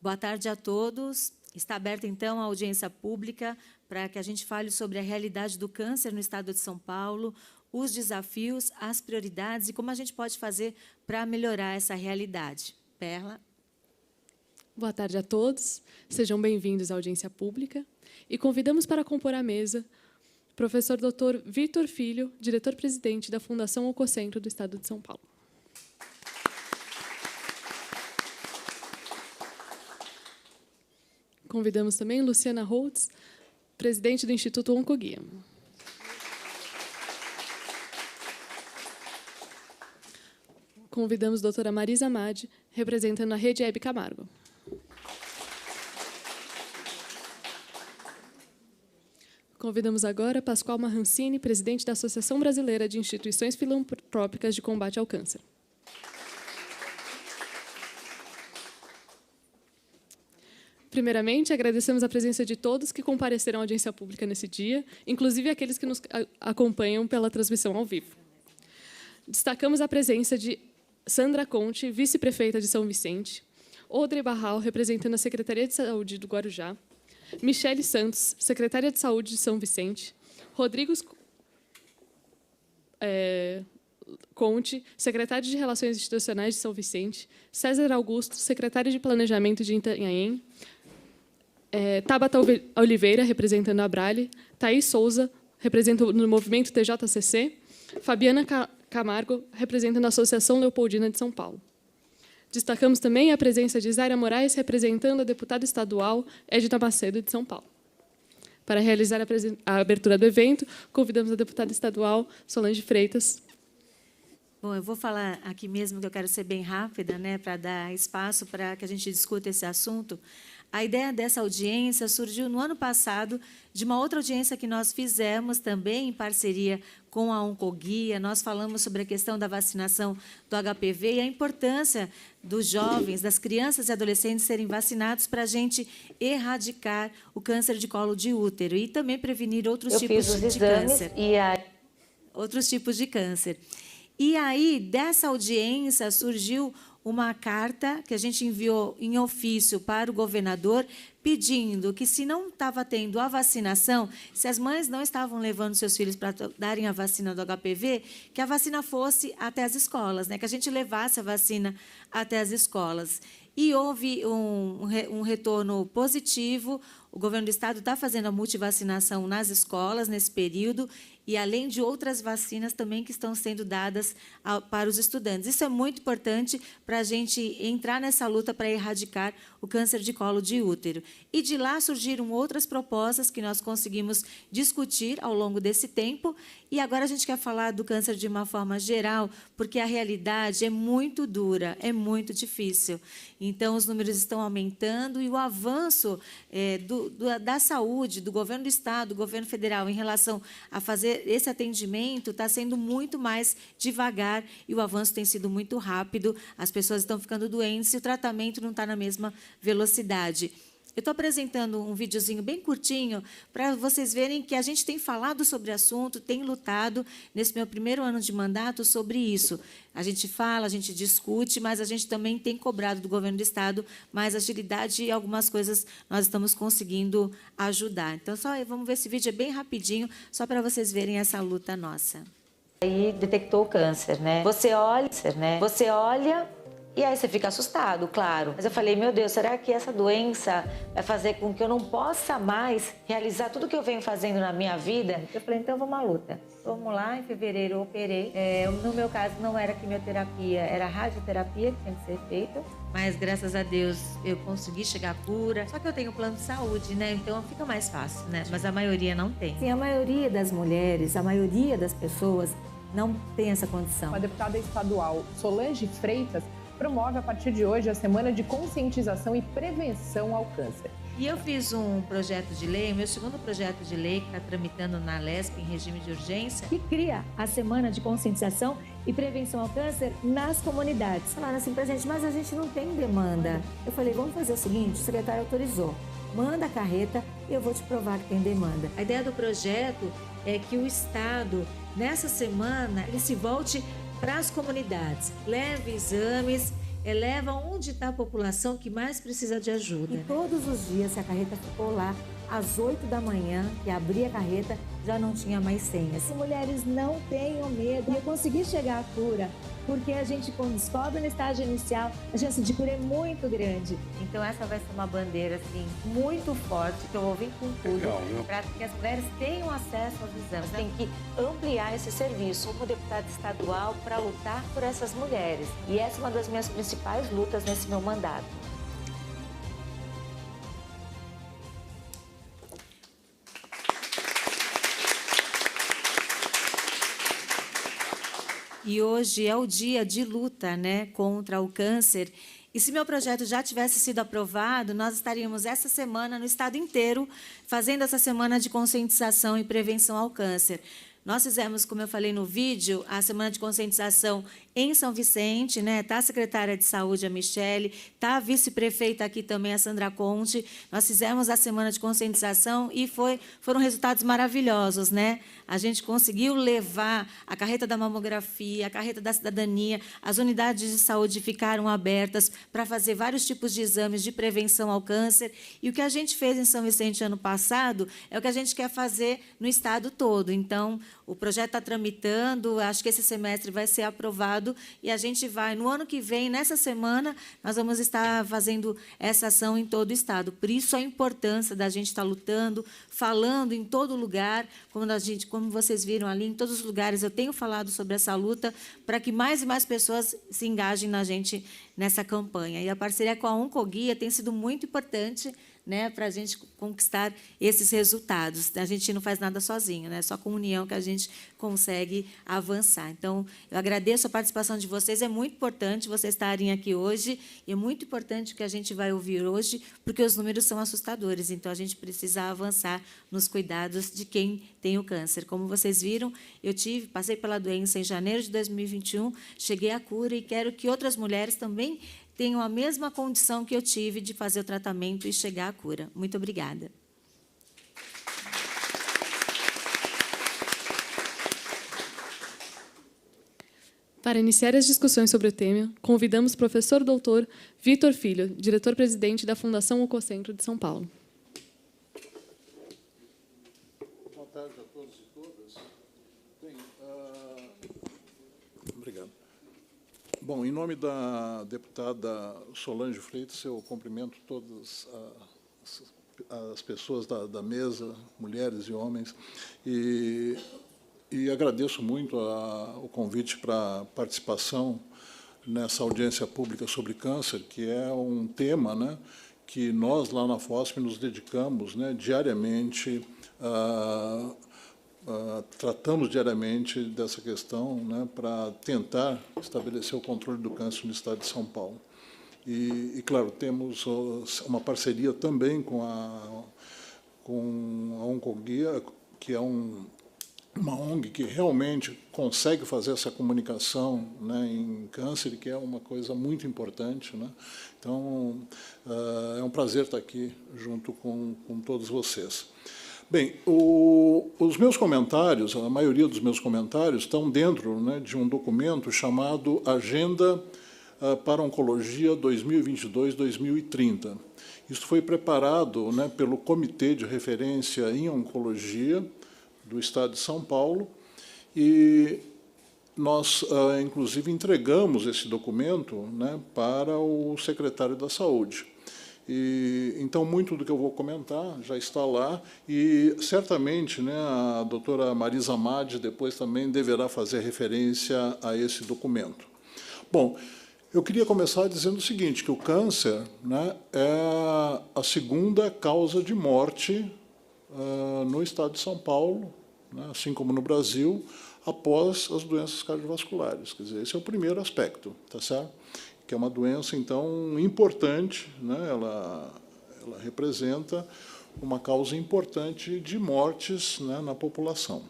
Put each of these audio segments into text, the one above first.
Boa tarde a todos. Está aberta, então, a audiência pública para que a gente fale sobre a realidade do câncer no estado de São Paulo, os desafios, as prioridades e como a gente pode fazer para melhorar essa realidade. Perla. Boa tarde a todos. Sejam bem-vindos à audiência pública. E convidamos para compor a mesa o professor Dr. Vitor Filho, diretor-presidente da Fundação Oncocentro do estado de São Paulo. Convidamos também Luciana Holtz, presidente do Instituto Oncoguia. Convidamos a doutora Marisa Madi, representando a Rede Hebe Camargo. Convidamos agora Pascoal Marrancini, presidente da Associação Brasileira de Instituições Filantrópicas de Combate ao Câncer. Primeiramente, agradecemos a presença de todos que compareceram à audiência pública nesse dia, inclusive aqueles que nos acompanham pela transmissão ao vivo. Destacamos a presença de Sandra Conte, vice-prefeita de São Vicente, Audrey Barral, representando a Secretaria de Saúde do Guarujá, Michele Santos, secretária de Saúde de São Vicente, Rodrigo Conte, secretário de Relações Institucionais de São Vicente, César Augusto, secretário de Planejamento de Itanhaém, Tabata Oliveira, representando a Brale, Thaís Souza, representando o movimento TJCC, Fabiana Camargo, representando a Associação Leopoldina de São Paulo. Destacamos também a presença de Zaira Moraes, representando a deputada estadual Edna Macedo, de São Paulo. Para realizar a abertura do evento, convidamos a deputada estadual Solange Freitas. Bom, eu vou falar aqui mesmo, que eu quero ser bem rápida, né, para dar espaço para que a gente discuta esse assunto. A ideia dessa audiência surgiu no ano passado, de uma outra audiência que nós fizemos também em parceria com a Oncoguia. Nós falamos sobre a questão da vacinação do HPV e a importância dos jovens, das crianças e adolescentes serem vacinados para a gente erradicar o câncer de colo de útero e também prevenir outros tipos de câncer. Outros tipos de câncer. E aí, dessa audiência, surgiu uma carta que a gente enviou em ofício para o governador, pedindo que, se não estava tendo a vacinação, se as mães não estavam levando seus filhos para darem a vacina do HPV, que a vacina fosse até as escolas, né? Que a gente levasse a vacina até as escolas. E houve um retorno positivo. O governo do estado está fazendo a multivacinação nas escolas nesse período, e além de outras vacinas também que estão sendo dadas para os estudantes. Isso é muito importante para a gente entrar nessa luta para erradicar o câncer de colo de útero. E de lá surgiram outras propostas que nós conseguimos discutir ao longo desse tempo, e agora a gente quer falar do câncer de uma forma geral, porque a realidade é muito dura, é muito difícil. Então, os números estão aumentando e o avanço da saúde, do governo do estado, do governo federal, em relação a fazer esse atendimento, está sendo muito mais devagar e o avanço tem sido muito rápido, as pessoas estão ficando doentes e o tratamento não está na mesma velocidade. Eu estou apresentando um videozinho bem curtinho para vocês verem que a gente tem falado sobre o assunto, tem lutado nesse meu primeiro ano de mandato sobre isso. A gente fala, a gente discute, mas a gente também tem cobrado do governo do estado mais agilidade e algumas coisas nós estamos conseguindo ajudar. Então, vamos ver esse vídeo, é bem rapidinho, só para vocês verem essa luta nossa. Aí detectou o câncer, né? Você olha e aí você fica assustado, claro. Mas eu falei, meu Deus, será que essa doença vai fazer com que eu não possa mais realizar tudo que eu venho fazendo na minha vida? Eu falei, então vamos à luta. Vamos lá, em fevereiro eu operei. No meu caso não era quimioterapia, era radioterapia que tinha que ser feita. Mas graças a Deus eu consegui chegar à cura. Só que eu tenho plano de saúde, né? Então fica mais fácil, né? Mas a maioria não tem. Sim, a maioria das mulheres, a maioria das pessoas não tem essa condição. A deputada estadual Solange Freitas promove a partir de hoje a Semana de Conscientização e Prevenção ao Câncer. E eu fiz um projeto de lei, o meu segundo projeto de lei, que está tramitando na LESP em regime de urgência, que cria a Semana de Conscientização e Prevenção ao Câncer nas comunidades. Falaram assim pra gente, mas a gente não tem demanda. Eu falei, vamos fazer o seguinte, o secretário autorizou. Manda a carreta e eu vou te provar que tem demanda. A ideia do projeto é que o Estado, nessa semana, ele se volte para as comunidades, leve exames eleva onde está a população que mais precisa de ajuda. E todos os dias, se a carreta ficou lá às 8 da manhã, que abria a carreta, já não tinha mais senhas. As mulheres não tenham medo. E eu consegui chegar à cura, porque a gente, quando descobre no estágio inicial, a chance de cura é muito grande. Então essa vai ser uma bandeira assim muito forte que eu vou vir com tudo para que as mulheres tenham acesso aos exames. Tem que ampliar esse serviço como deputada estadual para lutar por essas mulheres. E essa é uma das minhas principais lutas nesse meu mandato. E hoje é o dia de luta, né, contra o câncer. E se meu projeto já tivesse sido aprovado, nós estaríamos essa semana no estado inteiro fazendo essa semana de conscientização e prevenção ao câncer. Nós fizemos, como eu falei no vídeo, a semana de conscientização em São Vicente, né? Está a secretária de saúde, a Michele, está a vice-prefeita aqui também, a Sandra Conte. Nós fizemos a semana de conscientização e foram resultados maravilhosos, né? A gente conseguiu levar a carreta da mamografia, a carreta da cidadania, as unidades de saúde ficaram abertas para fazer vários tipos de exames de prevenção ao câncer. E o que a gente fez em São Vicente ano passado é o que a gente quer fazer no estado todo. Então, o projeto está tramitando, acho que esse semestre vai ser aprovado e a gente vai, no ano que vem, nessa semana, nós vamos estar fazendo essa ação em todo o estado. Por isso, a importância da gente estar lutando, falando em todo lugar, como vocês viram ali, em todos os lugares eu tenho falado sobre essa luta para que mais e mais pessoas se engajem na gente nessa campanha. E a parceria com a Oncoguia tem sido muito importante, né, para a gente conquistar esses resultados. A gente não faz nada sozinho, né? Só com união que a gente consegue avançar. Então, eu agradeço a participação de vocês, é muito importante vocês estarem aqui hoje, e é muito importante o que a gente vai ouvir hoje, porque os números são assustadores, então a gente precisa avançar nos cuidados de quem tem o câncer. Como vocês viram, passei pela doença em janeiro de 2021, cheguei à cura e quero que outras mulheres também tenham a mesma condição que eu tive de fazer o tratamento e chegar à cura. Muito obrigada. Para iniciar as discussões sobre o tema, convidamos o professor doutor Vitor Filho, diretor-presidente da Fundação Oncocentro de São Paulo. Boa tarde a todos e todas. Bem, obrigado. Bom, em nome da deputada Solange Freitas, eu cumprimento todas as pessoas da mesa, mulheres e homens, e agradeço muito o convite para participação nessa audiência pública sobre câncer, que é um tema, né, que nós, lá na FOSP, nos dedicamos, né, diariamente tratamos diariamente dessa questão, né, para tentar estabelecer o controle do câncer no estado de São Paulo. E claro, temos uma parceria também com a Oncoguia, que é uma ONG que realmente consegue fazer essa comunicação, né, em câncer, que é uma coisa muito importante, né? Então, é um prazer estar aqui junto com todos vocês. Bem, os meus comentários, a maioria dos meus comentários, estão dentro, né, de um documento chamado Agenda para a Oncologia 2022-2030. Isso foi preparado, né, pelo Comitê de Referência em Oncologia do Estado de São Paulo, e nós, inclusive, entregamos esse documento, né, para o secretário da Saúde. Então, muito do que eu vou comentar já está lá, e certamente, né, a doutora Marisa Madi depois também deverá fazer referência a esse documento. Bom, eu queria começar dizendo o seguinte, que o câncer, né, é a segunda causa de morte no estado de São Paulo, né, assim como no Brasil, após as doenças cardiovasculares. Quer dizer, esse é o primeiro aspecto, tá certo? Que é uma doença, então, importante, né? Ela representa uma causa importante de mortes, né, na população.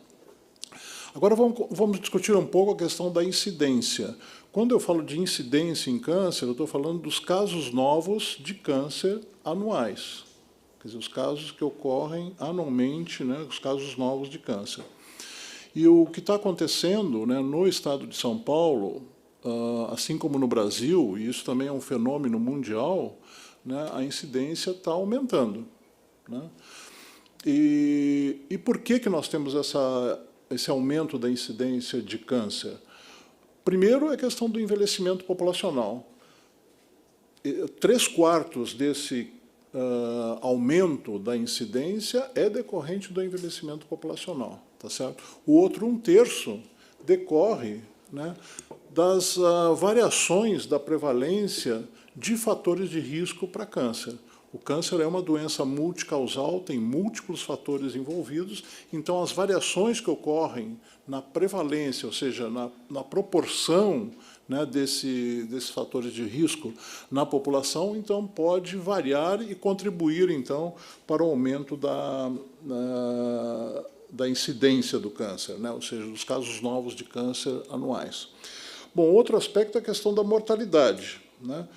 Agora, vamos discutir um pouco a questão da incidência. Quando eu falo de incidência em câncer, eu estou falando dos casos novos de câncer anuais. Quer dizer, os casos que ocorrem anualmente, né, os casos novos de câncer. E o que está acontecendo, né, no estado de São Paulo, assim como no Brasil, e isso também é um fenômeno mundial, né, a incidência está aumentando, né? E por que nós temos esse aumento da incidência de câncer? Primeiro, é a questão do envelhecimento populacional. 3/4 desse aumento da incidência é decorrente do envelhecimento populacional, tá certo? O outro 1/3 decorre, né, das variações da prevalência de fatores de risco para câncer. O câncer é uma doença multicausal, tem múltiplos fatores envolvidos, então as variações que ocorrem na prevalência, ou seja, na proporção, né, desses fatores de risco na população, então pode variar e contribuir então para o aumento da incidência do câncer, né, ou seja, dos casos novos de câncer anuais. Bom, outro aspecto é a questão da mortalidade, né?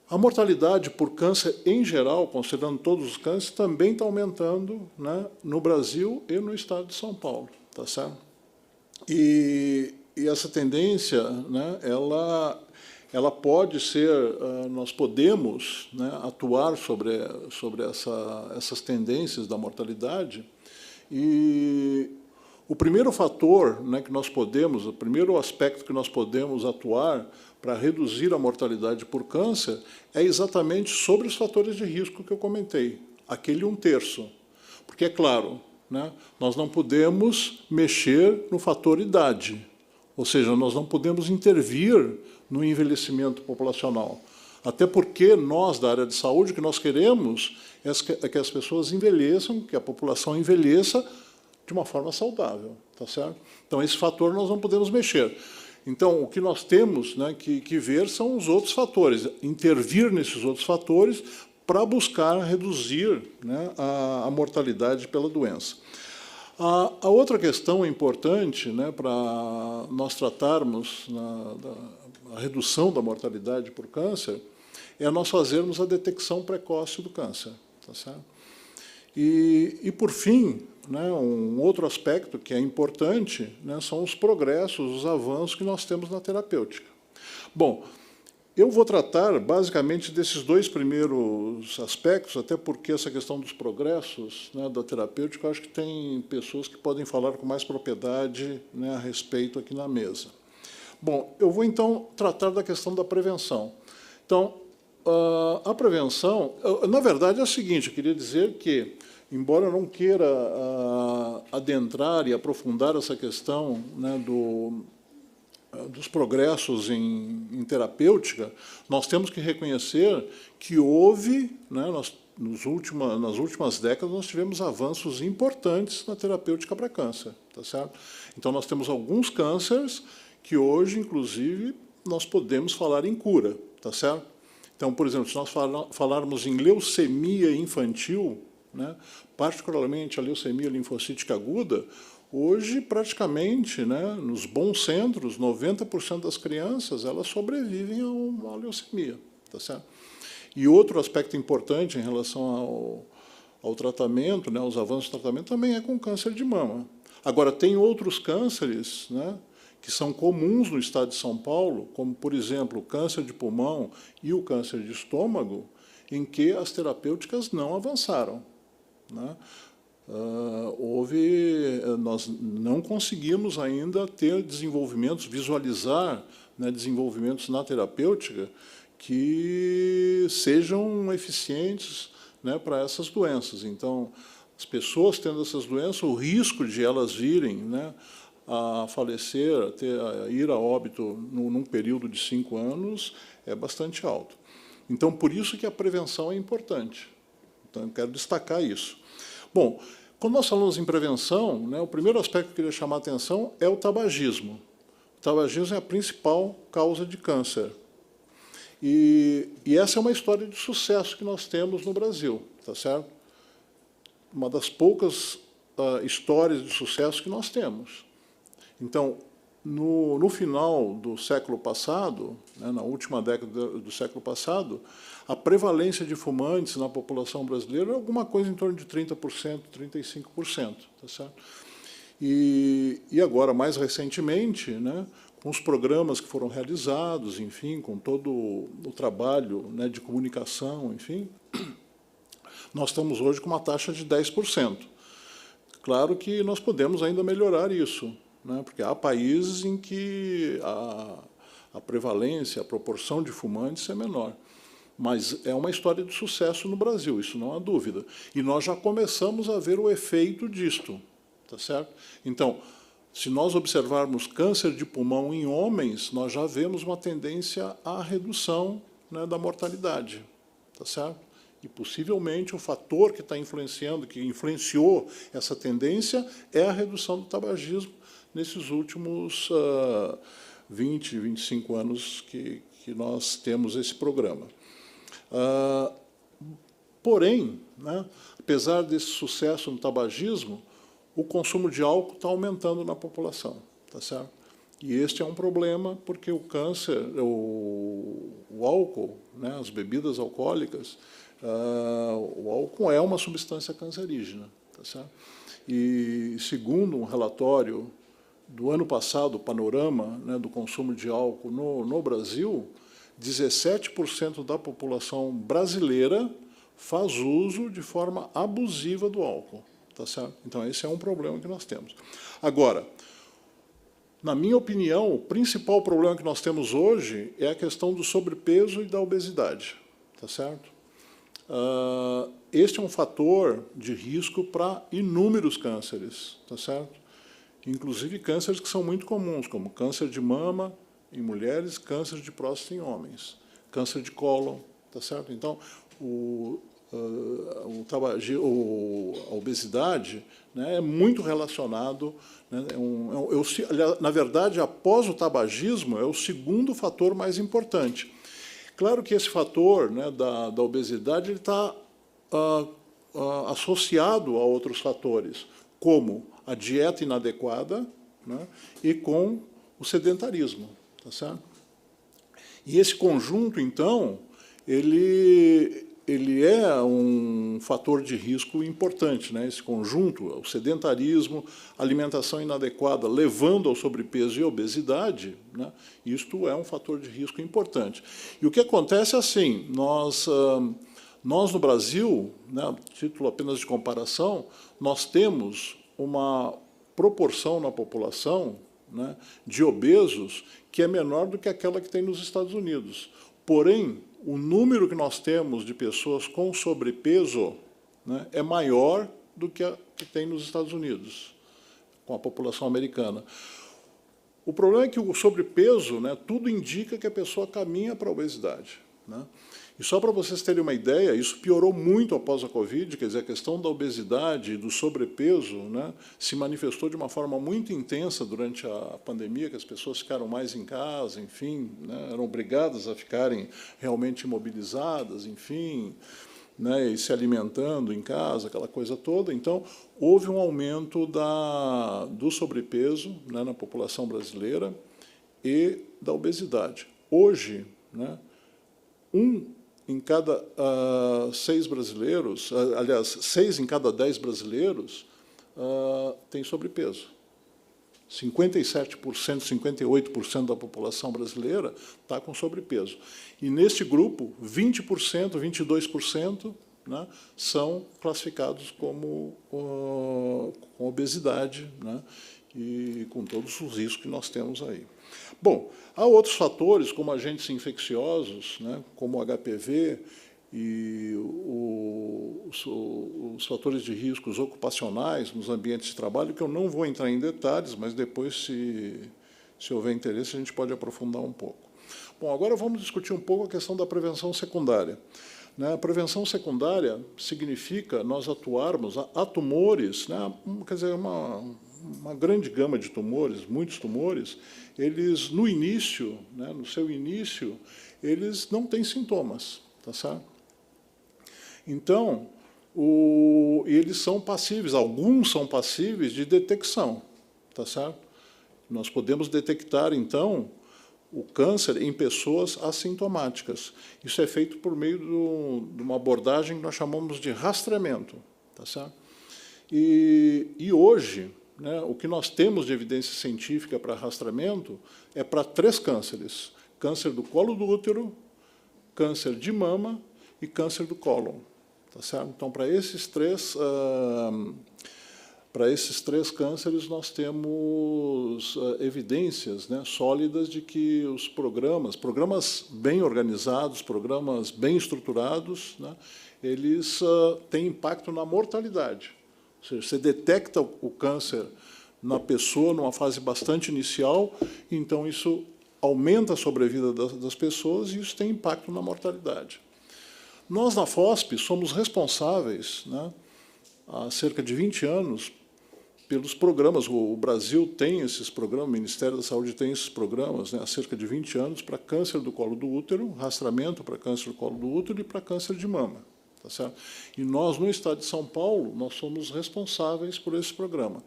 A mortalidade por câncer, em geral, considerando todos os cânceres, também está aumentando, né, no Brasil e no estado de São Paulo, tá certo? E essa tendência, né, ela pode ser, nós podemos, né, atuar sobre essas tendências da mortalidade, e o primeiro fator, né, que nós podemos, o primeiro aspecto que nós podemos atuar para reduzir a mortalidade por câncer é exatamente sobre os fatores de risco que eu comentei, aquele 1/3. Porque, é claro, né, nós não podemos mexer no fator idade, ou seja, nós não podemos intervir no envelhecimento populacional. Até porque nós, da área de saúde, o que nós queremos é que as pessoas envelheçam, que a população envelheça de uma forma saudável, tá certo? Então, esse fator nós não podemos mexer. Então, o que nós temos, né, que ver são os outros fatores, intervir nesses outros fatores para buscar reduzir, né, a mortalidade pela doença. A outra questão importante, né, para nós tratarmos a redução da mortalidade por câncer é nós fazermos a detecção precoce do câncer, tá certo? E por fim, né, um outro aspecto que é importante, né, são os progressos, os avanços que nós temos na terapêutica. Bom, eu vou tratar basicamente desses dois primeiros aspectos, até porque essa questão dos progressos, né, da terapêutica, eu acho que tem pessoas que podem falar com mais propriedade, né, a respeito aqui na mesa. Bom, eu vou então tratar da questão da prevenção. Então, a prevenção, na verdade, é o seguinte, eu queria dizer que, embora eu não queira adentrar e aprofundar essa questão, né, dos progressos em terapêutica, nós temos que reconhecer que houve, né, nas últimas décadas, nós tivemos avanços importantes na terapêutica para câncer, tá certo? Então, nós temos alguns cânceres que hoje, inclusive, nós podemos falar em cura, tá certo? Então, por exemplo, se nós falarmos em leucemia infantil, né, particularmente a leucemia linfocítica aguda, hoje, praticamente, né, nos bons centros, 90% das crianças elas sobrevivem a uma leucemia, tá certo? E outro aspecto importante em relação ao tratamento, né, aos avanços do tratamento, também é com câncer de mama. Agora, tem outros cânceres, né, que são comuns no estado de São Paulo, como, por exemplo, o câncer de pulmão e o câncer de estômago, em que as terapêuticas não avançaram, né? Nós não conseguimos ainda ter desenvolvimentos, visualizar, né, desenvolvimentos na terapêutica que sejam eficientes, né, para essas doenças. Então, as pessoas tendo essas doenças, o risco de elas virem, né, a falecer, a ir a óbito num período de 5 anos é bastante alto. Então, por isso que a prevenção é importante. Então, eu quero destacar isso. Bom, quando nós falamos em prevenção, né, o primeiro aspecto que eu queria chamar a atenção é o tabagismo. O tabagismo é a principal causa de câncer. E essa é uma história de sucesso que nós temos no Brasil, tá certo? Uma das poucas histórias de sucesso que nós temos. Então, no final do século passado, né, na última década do século passado, a prevalência de fumantes na população brasileira é alguma coisa em torno de 30%, 35%. Tá certo? E agora, mais recentemente, né, com os programas que foram realizados, enfim, com todo o trabalho, né, de comunicação, enfim, nós estamos hoje com uma taxa de 10%. Claro que nós podemos ainda melhorar isso, né, porque há países em que a prevalência, a proporção de fumantes é menor. Mas é uma história de sucesso no Brasil, isso não há dúvida. E nós já começamos a ver o efeito disto, tá certo? Então, se nós observarmos câncer de pulmão em homens, nós já vemos uma tendência à redução, né, da mortalidade, tá certo? E possivelmente o fator que está influenciando, que influenciou essa tendência, é a redução do tabagismo nesses últimos 20, 25 anos que nós temos esse programa. Porém, né, apesar desse sucesso no tabagismo, o consumo de álcool está aumentando na população, tá certo? E este é um problema porque o câncer, o álcool, né, as bebidas alcoólicas, o álcool é uma substância cancerígena, tá certo? E segundo um relatório do ano passado, o panorama, né, do consumo de álcool no Brasil, 17% da população brasileira faz uso de forma abusiva do álcool, tá certo? Então, esse é um problema que nós temos. Agora, na minha opinião, o principal problema que nós temos hoje é a questão do sobrepeso e da obesidade, tá certo? Este é um fator de risco para inúmeros cânceres, tá certo? Inclusive cânceres que são muito comuns, como câncer de mama em mulheres, câncer de próstata em homens, câncer de cólon, tá certo? Então, a obesidade, né, é muito relacionado, né, na verdade, após o tabagismo, é o segundo fator mais importante. Claro que esse fator, né, da obesidade está associado a outros fatores, como a dieta inadequada, né, e com o sedentarismo. Tá certo? E esse conjunto, então, ele é um fator de risco importante, né? Esse conjunto, o sedentarismo, alimentação inadequada, levando ao sobrepeso e obesidade, né? Isto é um fator de risco importante. E o que acontece é assim, nós no Brasil, né, título apenas de comparação, nós temos uma proporção na população, né, de obesos que é menor do que aquela que tem nos Estados Unidos. Porém, o número que nós temos de pessoas com sobrepeso, né, é maior do que a que tem nos Estados Unidos, com a população americana. O problema é que o sobrepeso, né, tudo indica que a pessoa caminha para a obesidade, né? E só para vocês terem uma ideia, isso piorou muito após a Covid, quer dizer, a questão da obesidade e do sobrepeso, né, se manifestou de uma forma muito intensa durante a pandemia, que as pessoas ficaram mais em casa, enfim, né, eram obrigadas a ficarem realmente imobilizadas, enfim, né, e se alimentando em casa, aquela coisa toda. Então, houve um aumento do sobrepeso, né, na população brasileira e da obesidade. Hoje, né, em cada 6 brasileiros, aliás, 6 em cada 10 brasileiros tem sobrepeso. 57%, 58% da população brasileira está com sobrepeso. E, neste grupo, 20%, 22%, né, são classificados como com obesidade, né, e com todos os riscos que nós temos aí. Bom, há outros fatores, como agentes infecciosos, né, como o HPV e os fatores de riscos ocupacionais nos ambientes de trabalho, que eu não vou entrar em detalhes, mas depois, se houver interesse, a gente pode aprofundar um pouco. Bom, agora vamos discutir um pouco a questão da prevenção secundária. A prevenção secundária significa nós atuarmos a tumores, né, quer dizer, uma grande gama de tumores, muitos tumores, eles, no início, né, no seu início, eles não têm sintomas, tá certo? Então, eles são passíveis, alguns são passíveis de detecção, tá certo? Nós podemos detectar, então, o câncer em pessoas assintomáticas. Isso é feito por meio de uma abordagem que nós chamamos de rastreamento, tá certo? E hoje, né, o que nós temos de evidência científica para rastreamento é para 3 cânceres: câncer do colo do útero, câncer de mama e câncer do cólon. Tá certo? Então, para esses três cânceres, nós temos evidências, né, sólidas de que os programas bem organizados, programas bem estruturados, né, eles têm impacto na mortalidade. Ou seja, você detecta o câncer na pessoa numa fase bastante inicial, então isso aumenta a sobrevida das pessoas e isso tem impacto na mortalidade. Nós, na FOSP, somos responsáveis, né, há cerca de 20 anos, pelos programas. O Brasil tem esses programas, o Ministério da Saúde tem esses programas, né, há cerca de 20 anos, para câncer do colo do útero, rastreamento para câncer do colo do útero e para câncer de mama. Tá certo? E nós, no Estado de São Paulo, nós somos responsáveis por esse programa.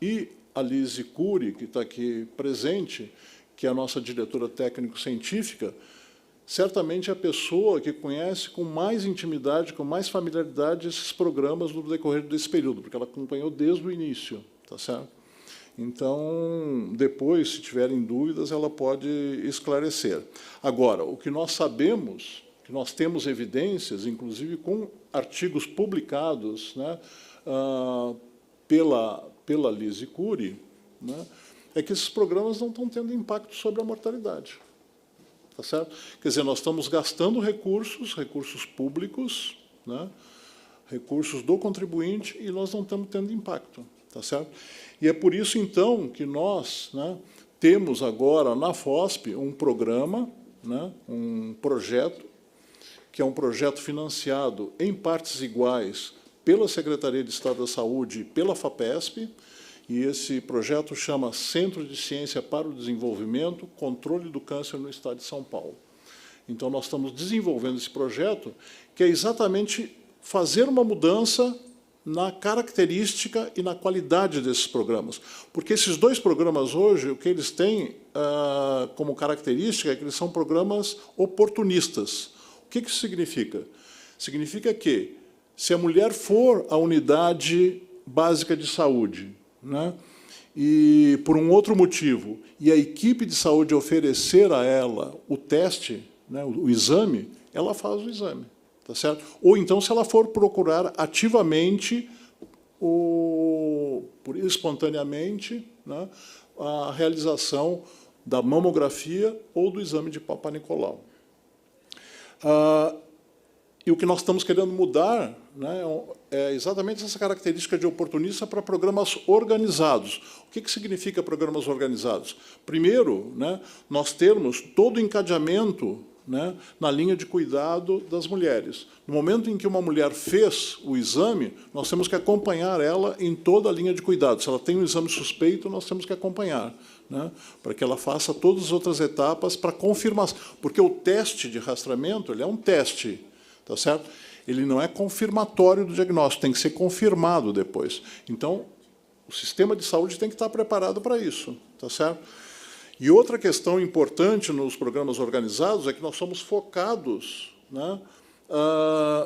E a Lise Cury, que está aqui presente, que é a nossa diretora técnico-científica, certamente é a pessoa que conhece com mais intimidade, com mais familiaridade esses programas no decorrer desse período, porque ela acompanhou desde o início, tá certo? Então, depois, se tiverem dúvidas, ela pode esclarecer. Agora, o que nós sabemos, que nós temos evidências, inclusive com artigos publicados, né, pela Lise Cury, né, é que esses programas não estão tendo impacto sobre a mortalidade. Tá certo? Quer dizer, nós estamos gastando recursos públicos, né, recursos do contribuinte, e nós não estamos tendo impacto. Tá certo? E é por isso, então, que nós, né, temos agora, na FOSP, um programa, né, um projeto, que é um projeto financiado em partes iguais pela Secretaria de Estado da Saúde e pela FAPESP, e esse projeto chama Centro de Ciência para o Desenvolvimento, Controle do Câncer no Estado de São Paulo. Então, nós estamos desenvolvendo esse projeto, que é exatamente fazer uma mudança na característica e na qualidade desses programas. Porque esses 2 programas hoje, o que eles têm como característica é que eles são programas oportunistas. O que isso significa? Significa que, se a mulher for à unidade básica de saúde, né, e por um outro motivo, e a equipe de saúde oferecer a ela o teste, né, o exame, ela faz o exame, tá certo? Ou então, se ela for procurar ativamente, espontaneamente, né, a realização da mamografia ou do exame de Papa Nicolau. E o que nós estamos querendo mudar, né, é exatamente essa característica de oportunista para programas organizados. O que significa programas organizados? Primeiro, né, nós termos todo o encadeamento, né, na linha de cuidado das mulheres. No momento em que uma mulher fez o exame, nós temos que acompanhar ela em toda a linha de cuidado. Se ela tem um exame suspeito, nós temos que acompanhar, né, para que ela faça todas as outras etapas para confirmação. Porque o teste de rastreamento, ele é um teste, tá certo? Ele não é confirmatório do diagnóstico, tem que ser confirmado depois. Então, o sistema de saúde tem que estar preparado para isso, tá certo? E outra questão importante nos programas organizados é que nós somos focados, né,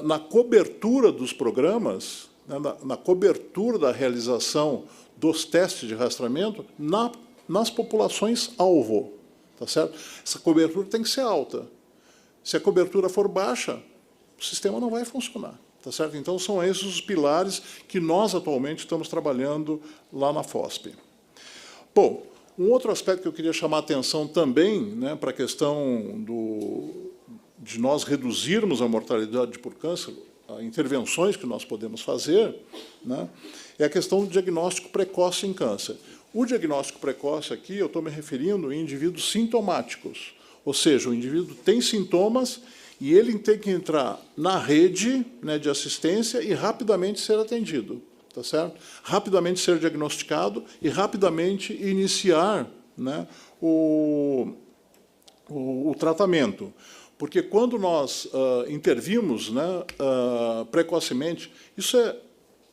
na cobertura dos programas, né, na cobertura da realização dos testes de rastreamento nas populações-alvo, tá certo? Essa cobertura tem que ser alta. Se a cobertura for baixa, o sistema não vai funcionar, tá certo? Então, são esses os pilares que nós, atualmente, estamos trabalhando lá na FOSP. Bom, um outro aspecto que eu queria chamar a atenção também, né, para a questão de nós reduzirmos a mortalidade por câncer, intervenções que nós podemos fazer, né, é a questão do diagnóstico precoce em câncer. O diagnóstico precoce aqui, eu estou me referindo em indivíduos sintomáticos, ou seja, o indivíduo tem sintomas e ele tem que entrar na rede, né, de assistência e rapidamente ser atendido, tá certo? Rapidamente ser diagnosticado e rapidamente iniciar, né, o tratamento. Porque quando nós intervimos, né, precocemente, isso é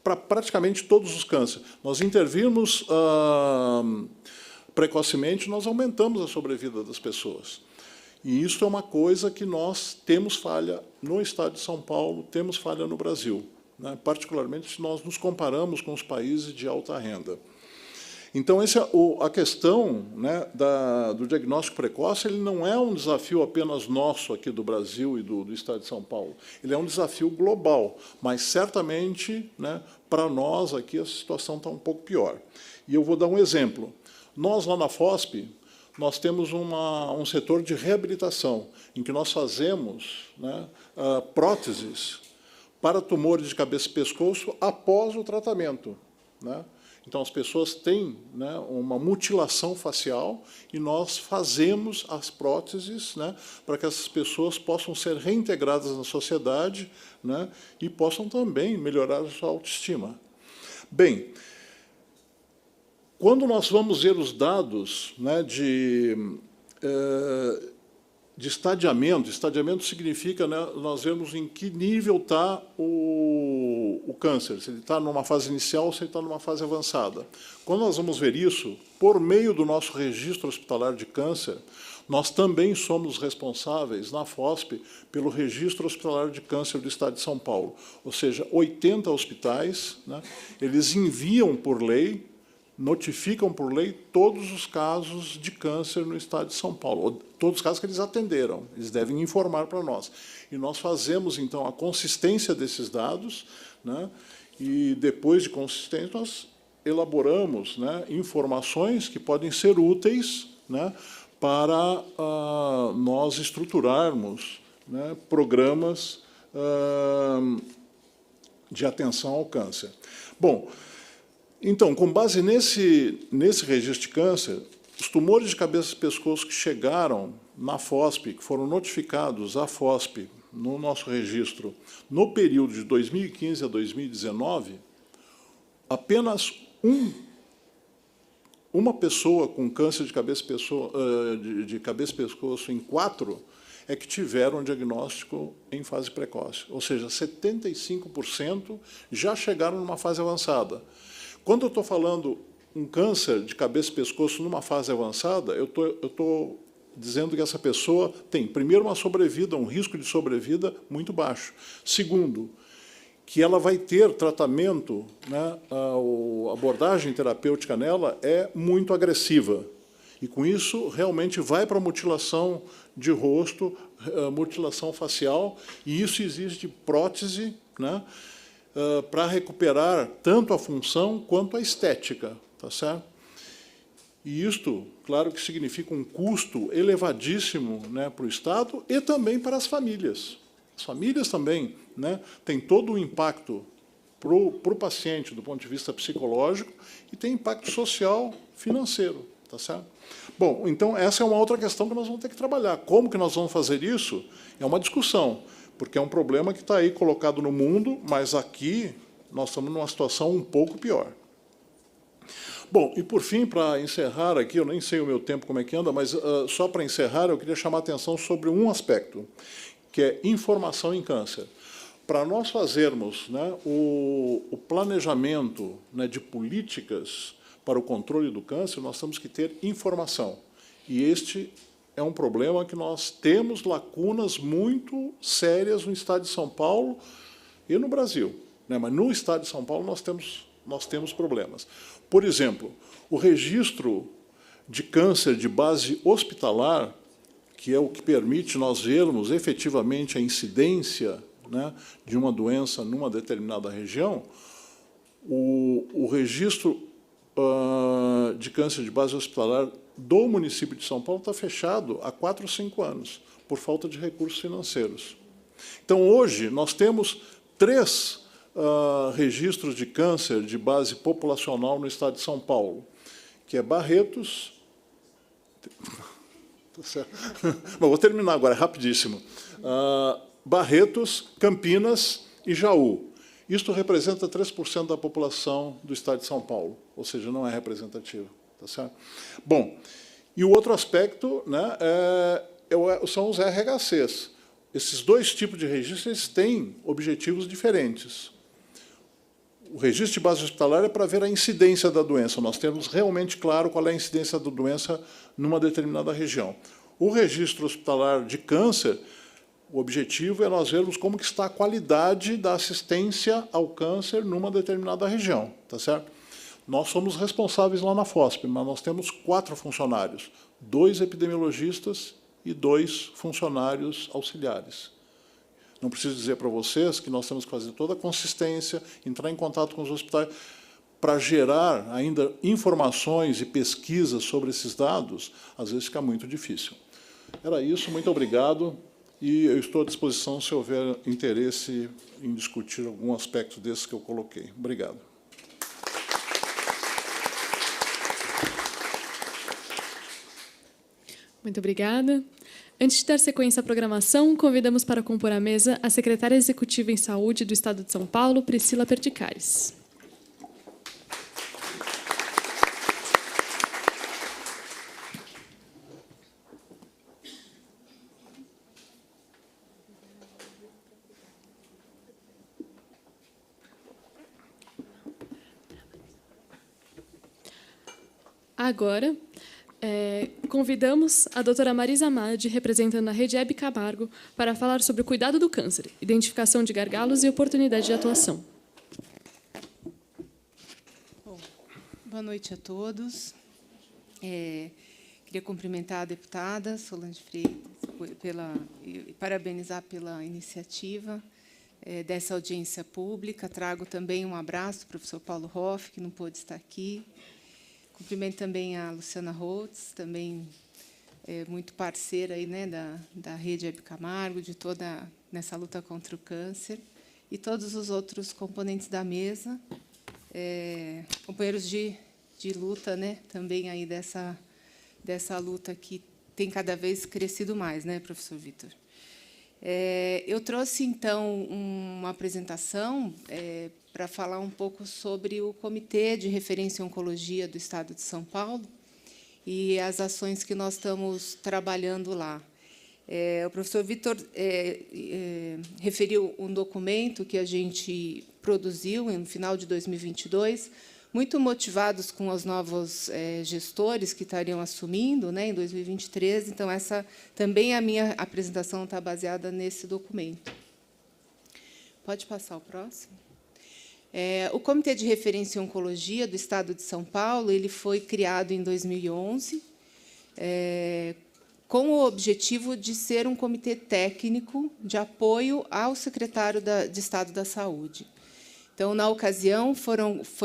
para praticamente todos os cânceres. Nós intervirmos precocemente, nós aumentamos a sobrevida das pessoas. E isso é uma coisa que nós temos falha no Estado de São Paulo, temos falha no Brasil, né? Particularmente se nós nos comparamos com os países de alta renda. Então, a questão, né, do diagnóstico precoce, ele não é um desafio apenas nosso aqui do Brasil e do Estado de São Paulo. Ele é um desafio global, mas, certamente, né, para nós aqui a situação está um pouco pior. E eu vou dar um exemplo. Nós, lá na FOSP, nós temos um setor de reabilitação, em que nós fazemos, né, próteses para tumores de cabeça e pescoço após o tratamento, né? Então, as pessoas têm, né, uma mutilação facial e nós fazemos as próteses, né, para que essas pessoas possam ser reintegradas na sociedade, né, e possam também melhorar a sua autoestima. Bem, quando nós vamos ver os dados, né, de estadiamento significa, né, nós vemos em que nível está o câncer, se ele está numa fase inicial ou se ele está numa fase avançada. Quando nós vamos ver isso, por meio do nosso registro hospitalar de câncer, nós também somos responsáveis, na FOSP, pelo registro hospitalar de câncer do Estado de São Paulo. Ou seja, 80 hospitais, né, eles enviam por lei, notificam por lei todos os casos de câncer no Estado de São Paulo, ou todos os casos que eles atenderam, eles devem informar para nós. E nós fazemos, então, a consistência desses dados, né, e, depois de consistência, nós elaboramos, né, informações que podem ser úteis, né, para nós estruturarmos, né, programas de atenção ao câncer. Bom, então, com base nesse registro de câncer, os tumores de cabeça e pescoço que chegaram na FOSP, que foram notificados à FOSP, no nosso registro, no período de 2015 a 2019, apenas uma pessoa com câncer de cabeça e pescoço em 4 é que tiveram um diagnóstico em fase precoce. Ou seja, 75% já chegaram numa fase avançada. Quando eu estou falando um câncer de cabeça e pescoço numa fase avançada, eu estou dizendo que essa pessoa tem, primeiro, uma sobrevida, um risco de sobrevida muito baixo. Segundo, que ela vai ter tratamento, né, a abordagem terapêutica nela é muito agressiva. E, com isso, realmente vai para a mutilação de rosto, mutilação facial, e isso exige prótese, né, para recuperar tanto a função quanto a estética, tá certo? E isto, claro, que significa um custo elevadíssimo, né, para o Estado e também para as famílias. As famílias também, né, têm todo o impacto para o paciente do ponto de vista psicológico e tem impacto social, financeiro, tá certo? Bom, então essa é uma outra questão que nós vamos ter que trabalhar. Como que nós vamos fazer isso? É uma discussão, porque é um problema que está aí colocado no mundo, mas aqui nós estamos numa situação um pouco pior. Bom, e por fim, para encerrar aqui, eu nem sei o meu tempo como é que anda, mas só para encerrar, eu queria chamar a atenção sobre um aspecto, que é informação em câncer. Para nós fazermos, né, o planejamento, né, de políticas para o controle do câncer, nós temos que ter informação. E este é um problema que nós temos lacunas muito sérias no Estado de São Paulo e no Brasil, né? Mas no Estado de São Paulo nós temos problemas. Por exemplo, o registro de câncer de base hospitalar, que é o que permite nós vermos efetivamente a incidência, né, de uma doença numa determinada região, o registro de câncer de base hospitalar do município de São Paulo está fechado há 4 ou 5 anos, por falta de recursos financeiros. Então, hoje, nós temos 3 registros de câncer de base populacional no Estado de São Paulo, que é Barretos... Tá certo. Bom, vou terminar agora, é rapidíssimo. Barretos, Campinas e Jaú. Isto representa 3% da população do Estado de São Paulo, ou seja, não é representativo. Tá certo? Bom, e o outro aspecto, né, são os RHCs. Esses 2 tipos de registros eles têm objetivos diferentes. O registro de base hospitalar é para ver a incidência da doença. Nós temos realmente claro qual é a incidência da doença numa determinada região. O registro hospitalar de câncer, o objetivo é nós vermos como que está a qualidade da assistência ao câncer numa determinada região, tá certo? Nós somos responsáveis lá na FOSP, mas nós temos 4 funcionários, 2 epidemiologistas e 2 funcionários auxiliares. Não preciso dizer para vocês que nós temos que fazer toda a consistência, entrar em contato com os hospitais, para gerar ainda informações e pesquisas sobre esses dados, às vezes fica muito difícil. Era isso, muito obrigado, e eu estou à disposição se houver interesse em discutir algum aspecto desses que eu coloquei. Obrigado. Muito obrigada. Antes de dar sequência à programação, convidamos para compor a mesa a secretária executiva em Saúde do Estado de São Paulo, Priscila Perticares. Agora, convidamos a doutora Marisa Amade, representando a Rede Hebe Camargo, para falar sobre o cuidado do câncer, identificação de gargalos e oportunidade de atuação. Bom, boa noite a todos. Queria cumprimentar a deputada Solange Freitas e parabenizar pela iniciativa dessa audiência pública. Trago também um abraço para o professor Paulo Hoff, que não pôde estar aqui. Cumprimento também a Luciana Holtz, também muito parceira aí, né, da Rede Hebe Camargo, de toda nessa luta contra o câncer, e todos os outros componentes da mesa, companheiros de luta, né, também aí dessa luta que tem cada vez crescido mais, né, professor Vitor? Eu trouxe, então, uma apresentação para falar um pouco sobre o Comitê de Referência em Oncologia do Estado de São Paulo e as ações que nós estamos trabalhando lá. O professor Vitor referiu um documento que a gente produziu no final de 2022, muito motivados com os novos gestores que estariam assumindo, né, em 2023. Então, essa também a minha apresentação está baseada nesse documento. Pode passar o próximo. O Comitê de Referência em Oncologia do Estado de São Paulo ele foi criado em 2011, com o objetivo de ser um comitê técnico de apoio ao secretário de Estado da Saúde. Então, na ocasião,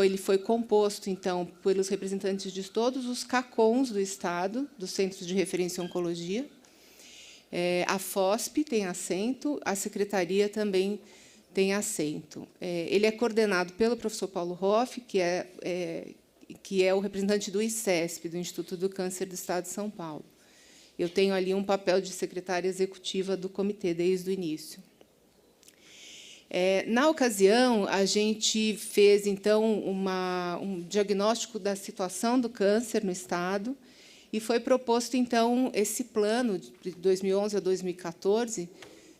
ele foi composto, então, pelos representantes de todos os CACONs do Estado, dos Centros de Referência em Oncologia. A FOSP tem assento, a Secretaria também tem assento. Ele é coordenado pelo professor Paulo Hoff, que é o representante do ICESP, do Instituto do Câncer do Estado de São Paulo. Eu tenho ali um papel de secretária executiva do comitê desde o início. Na ocasião, a gente fez, então, um diagnóstico da situação do câncer no Estado e foi proposto, então, esse plano de 2011 a 2014,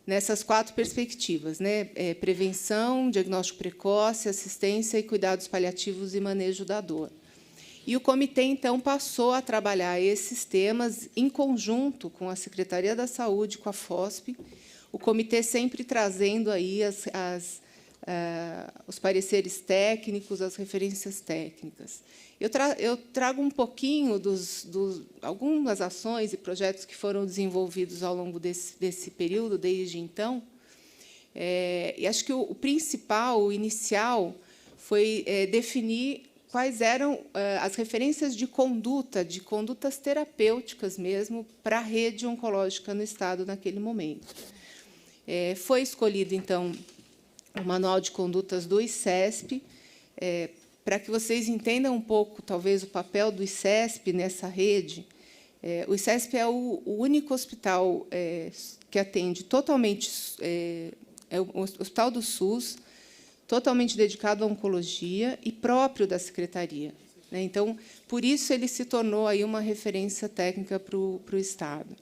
nessas 4 perspectivas, né? Prevenção, diagnóstico precoce, assistência e cuidados paliativos e manejo da dor. E o comitê, então, passou a trabalhar esses temas em conjunto com a Secretaria da Saúde, com a FOSP, o comitê sempre trazendo aí os pareceres técnicos, as referências técnicas. Eu trago um pouquinho algumas ações e projetos que foram desenvolvidos ao longo desse período, desde então. E acho que o principal, o inicial, foi definir quais eram as referências de condutas terapêuticas mesmo, para a rede oncológica no Estado naquele momento. Foi escolhido, então, o Manual de Condutas do ICESP, para que vocês entendam um pouco, talvez, o papel do ICESP nessa rede. O ICESP é o único hospital que atende totalmente, é o hospital do SUS, totalmente dedicado à oncologia e próprio da Secretaria. Então, por isso, ele se tornou aí uma referência técnica para o Estado.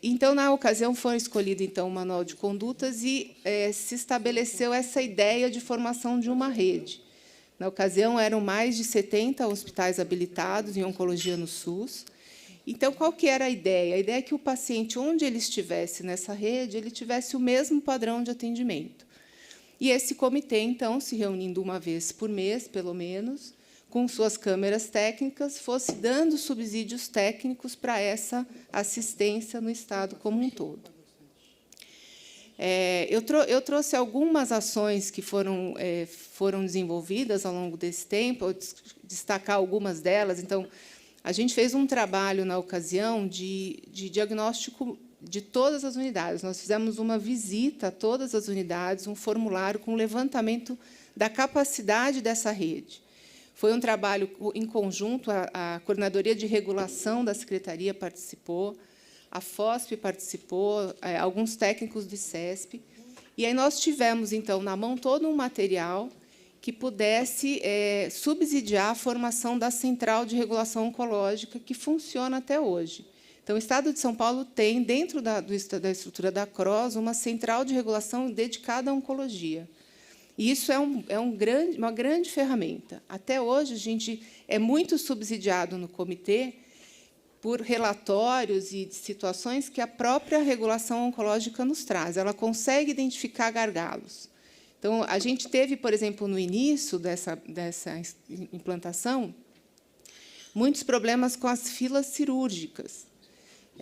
Então, na ocasião, foi escolhido então, o Manual de Condutas e se estabeleceu essa ideia de formação de uma rede. Na ocasião, eram mais de 70 hospitais habilitados em oncologia no SUS. Então, qual que era a ideia? A ideia é que o paciente, onde ele estivesse nessa rede, ele tivesse o mesmo padrão de atendimento. E esse comitê, então, se reunindo uma vez por mês, pelo menos, com suas câmeras técnicas, fosse dando subsídios técnicos para essa assistência no Estado como um todo. Eu trouxe algumas ações que foram desenvolvidas ao longo desse tempo, vou destacar algumas delas. Então, a gente fez um trabalho, na ocasião, de diagnóstico de todas as unidades. Nós fizemos uma visita a todas as unidades, um formulário com levantamento da capacidade dessa rede. Foi um trabalho em conjunto, a Coordenadoria de Regulação da Secretaria participou, a FOSP participou, alguns técnicos do ICESP. E aí nós tivemos, então, na mão todo um material que pudesse subsidiar a formação da Central de Regulação Oncológica, que funciona até hoje. Então, o Estado de São Paulo tem, dentro da estrutura da CROSS, uma central de regulação dedicada à oncologia. E isso é uma grande ferramenta. Até hoje, a gente é muito subsidiado no comitê por relatórios e situações que a própria regulação oncológica nos traz. Ela consegue identificar gargalos. Então, a gente teve, por exemplo, no início dessa implantação, muitos problemas com as filas cirúrgicas.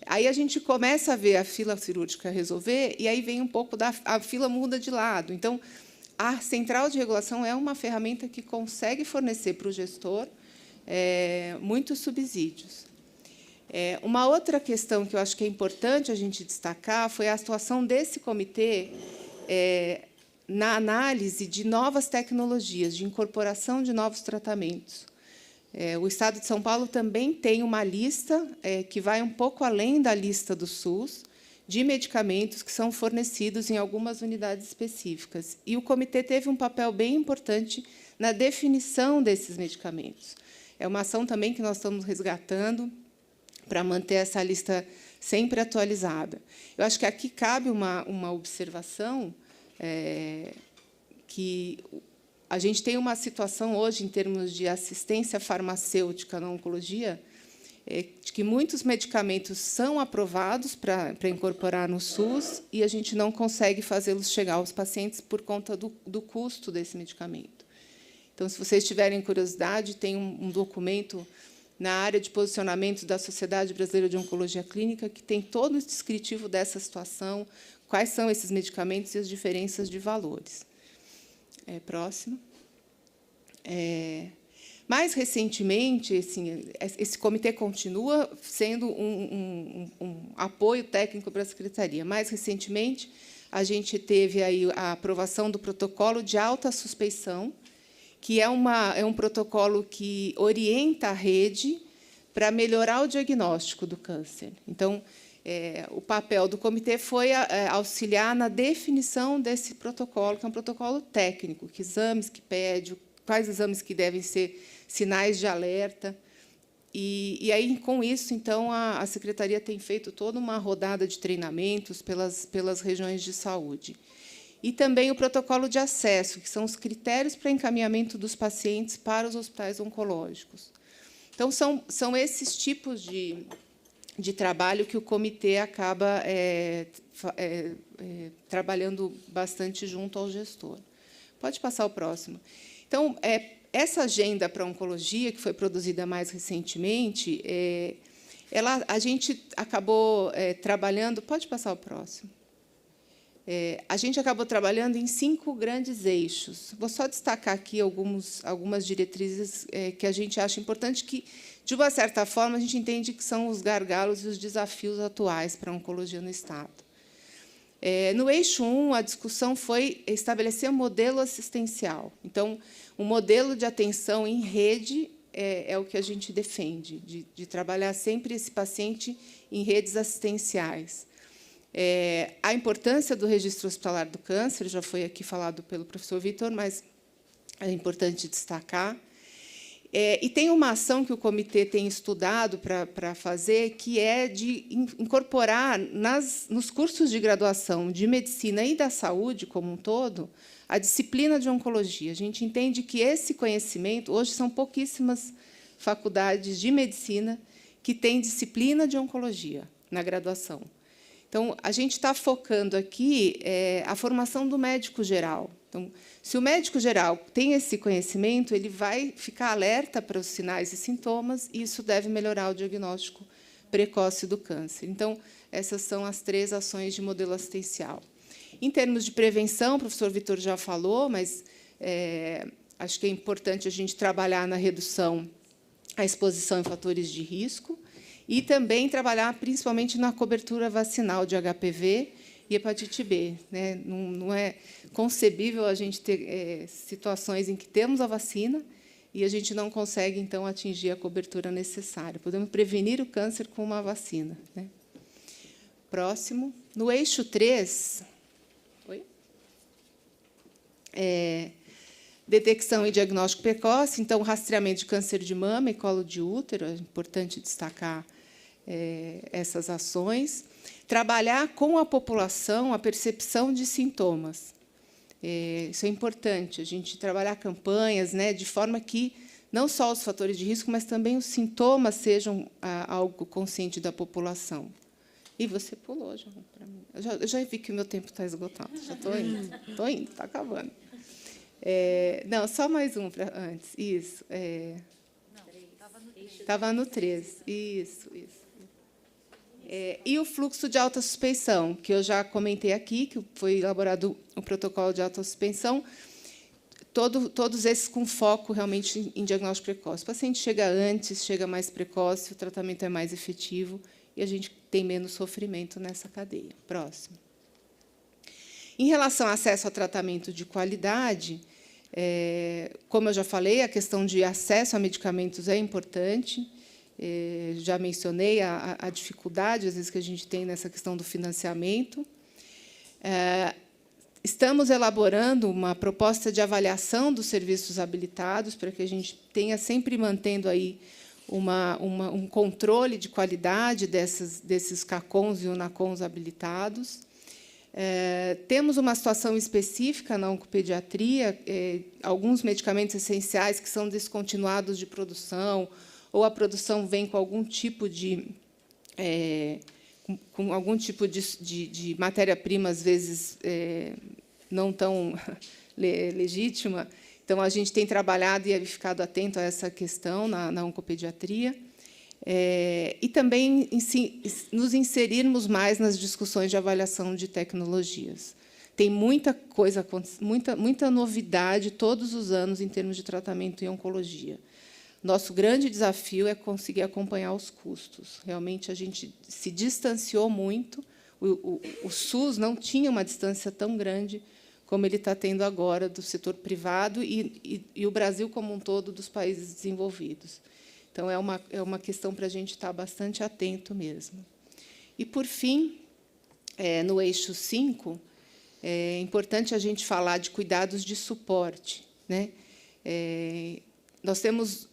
Aí a gente começa a ver a fila cirúrgica resolver, e aí vem um pouco a fila muda de lado. Então, a central de regulação é uma ferramenta que consegue fornecer para o gestor muitos subsídios. Uma outra questão que eu acho que é importante a gente destacar foi a atuação desse comitê na análise de novas tecnologias, de incorporação de novos tratamentos. O Estado de São Paulo também tem uma lista que vai um pouco além da lista do SUS, de medicamentos que são fornecidos em algumas unidades específicas. E o comitê teve um papel bem importante na definição desses medicamentos. É uma ação também que nós estamos resgatando para manter essa lista sempre atualizada. Eu acho que aqui cabe uma observação, que a gente tem uma situação hoje, em termos de assistência farmacêutica na oncologia, de que muitos medicamentos são aprovados para incorporar no SUS e a gente não consegue fazê-los chegar aos pacientes por conta do custo desse medicamento. Então, se vocês tiverem curiosidade, tem um documento na área de posicionamento da Sociedade Brasileira de Oncologia Clínica, que tem todo o descritivo dessa situação, quais são esses medicamentos e as diferenças de valores. Próximo. Mais recentemente, assim, esse comitê continua sendo um apoio técnico para a Secretaria. Mais recentemente, a gente teve aí a aprovação do protocolo de alta suspeição, que é um protocolo que orienta a rede para melhorar o diagnóstico do câncer. Então, o papel do comitê foi auxiliar na definição desse protocolo, que é um protocolo técnico, que exames que pede, quais exames que devem ser sinais de alerta. E aí, com isso, então, a Secretaria tem feito toda uma rodada de treinamentos pelas regiões de saúde. E também o protocolo de acesso, que são os critérios para encaminhamento dos pacientes para os hospitais oncológicos. Então, são esses tipos de trabalho que o comitê acaba trabalhando bastante junto ao gestor. Pode passar o próximo. Então, essa agenda para a oncologia, que foi produzida mais recentemente, a gente acabou trabalhando... Pode passar o próximo. A gente acabou trabalhando em 5 grandes eixos. Vou só destacar aqui algumas diretrizes que a gente acha importante, que, de uma certa forma, a gente entende que são os gargalos e os desafios atuais para a oncologia no Estado. No eixo 1, a discussão foi estabelecer um modelo assistencial. Então, um modelo de atenção em rede é o que a gente defende, de trabalhar sempre esse paciente em redes assistenciais. A importância do registro hospitalar do câncer, já foi aqui falado pelo professor Vitor, mas é importante destacar. E tem uma ação que o comitê tem estudado para fazer, que é de incorporar nos cursos de graduação de medicina e da saúde como um todo a disciplina de oncologia. A gente entende que esse conhecimento, hoje são pouquíssimas faculdades de medicina que têm disciplina de oncologia na graduação. Então, a gente está focando aqui a formação do médico geral. Então, se o médico geral tem esse conhecimento, ele vai ficar alerta para os sinais e sintomas, e isso deve melhorar o diagnóstico precoce do câncer. Então, essas são as 3 ações de modelo assistencial. Em termos de prevenção, o professor Vitor já falou, mas acho que é importante a gente trabalhar na redução à exposição em fatores de risco e também trabalhar principalmente na cobertura vacinal de HPV e hepatite B. Né? Não é concebível a gente ter situações em que temos a vacina e a gente não consegue, então, atingir a cobertura necessária. Podemos prevenir o câncer com uma vacina. Né? Próximo. No eixo 3, detecção e diagnóstico precoce, então, rastreamento de câncer de mama e colo de útero, é importante destacar essas ações. Trabalhar com a população a percepção de sintomas. Isso é importante, a gente trabalhar campanhas, né, de forma que não só os fatores de risco, mas também os sintomas sejam algo consciente da população. E você pulou já para mim. Eu já vi que o meu tempo está esgotado. Já estou indo, está acabando. Não, só mais um antes. Isso. Estava no 3. Isso. E o fluxo de alta suspeição, que eu já comentei aqui, que foi elaborado o protocolo de alta suspeição, todos esses com foco realmente em diagnóstico precoce. O paciente chega antes, chega mais precoce, o tratamento é mais efetivo e a gente tem menos sofrimento nessa cadeia. Próximo. Em relação ao acesso a tratamento de qualidade, como eu já falei, a questão de acesso a medicamentos é importante. Já mencionei a dificuldade, às vezes, que a gente tem nessa questão do financiamento. Estamos elaborando uma proposta de avaliação dos serviços habilitados para que a gente tenha sempre mantendo aí um controle de qualidade desses CACONs e UNACONs habilitados. Temos uma situação específica na oncopediatria, alguns medicamentos essenciais que são descontinuados de produção, ou a produção vem com algum tipo de matéria-prima, às vezes, não tão legítima. Então, a gente tem trabalhado e ficado atento a essa questão na oncopediatria. E também nos inserirmos mais nas discussões de avaliação de tecnologias. Tem muita coisa, muita novidade todos os anos em termos de tratamento em oncologia. Nosso grande desafio é conseguir acompanhar os custos. Realmente, a gente se distanciou muito. O SUS não tinha uma distância tão grande como ele está tendo agora do setor privado e o Brasil como um todo dos países desenvolvidos. Então, é uma questão para a gente estar bastante atento mesmo. E, por fim, no eixo 5, é importante a gente falar de cuidados de suporte. Né? Nós temos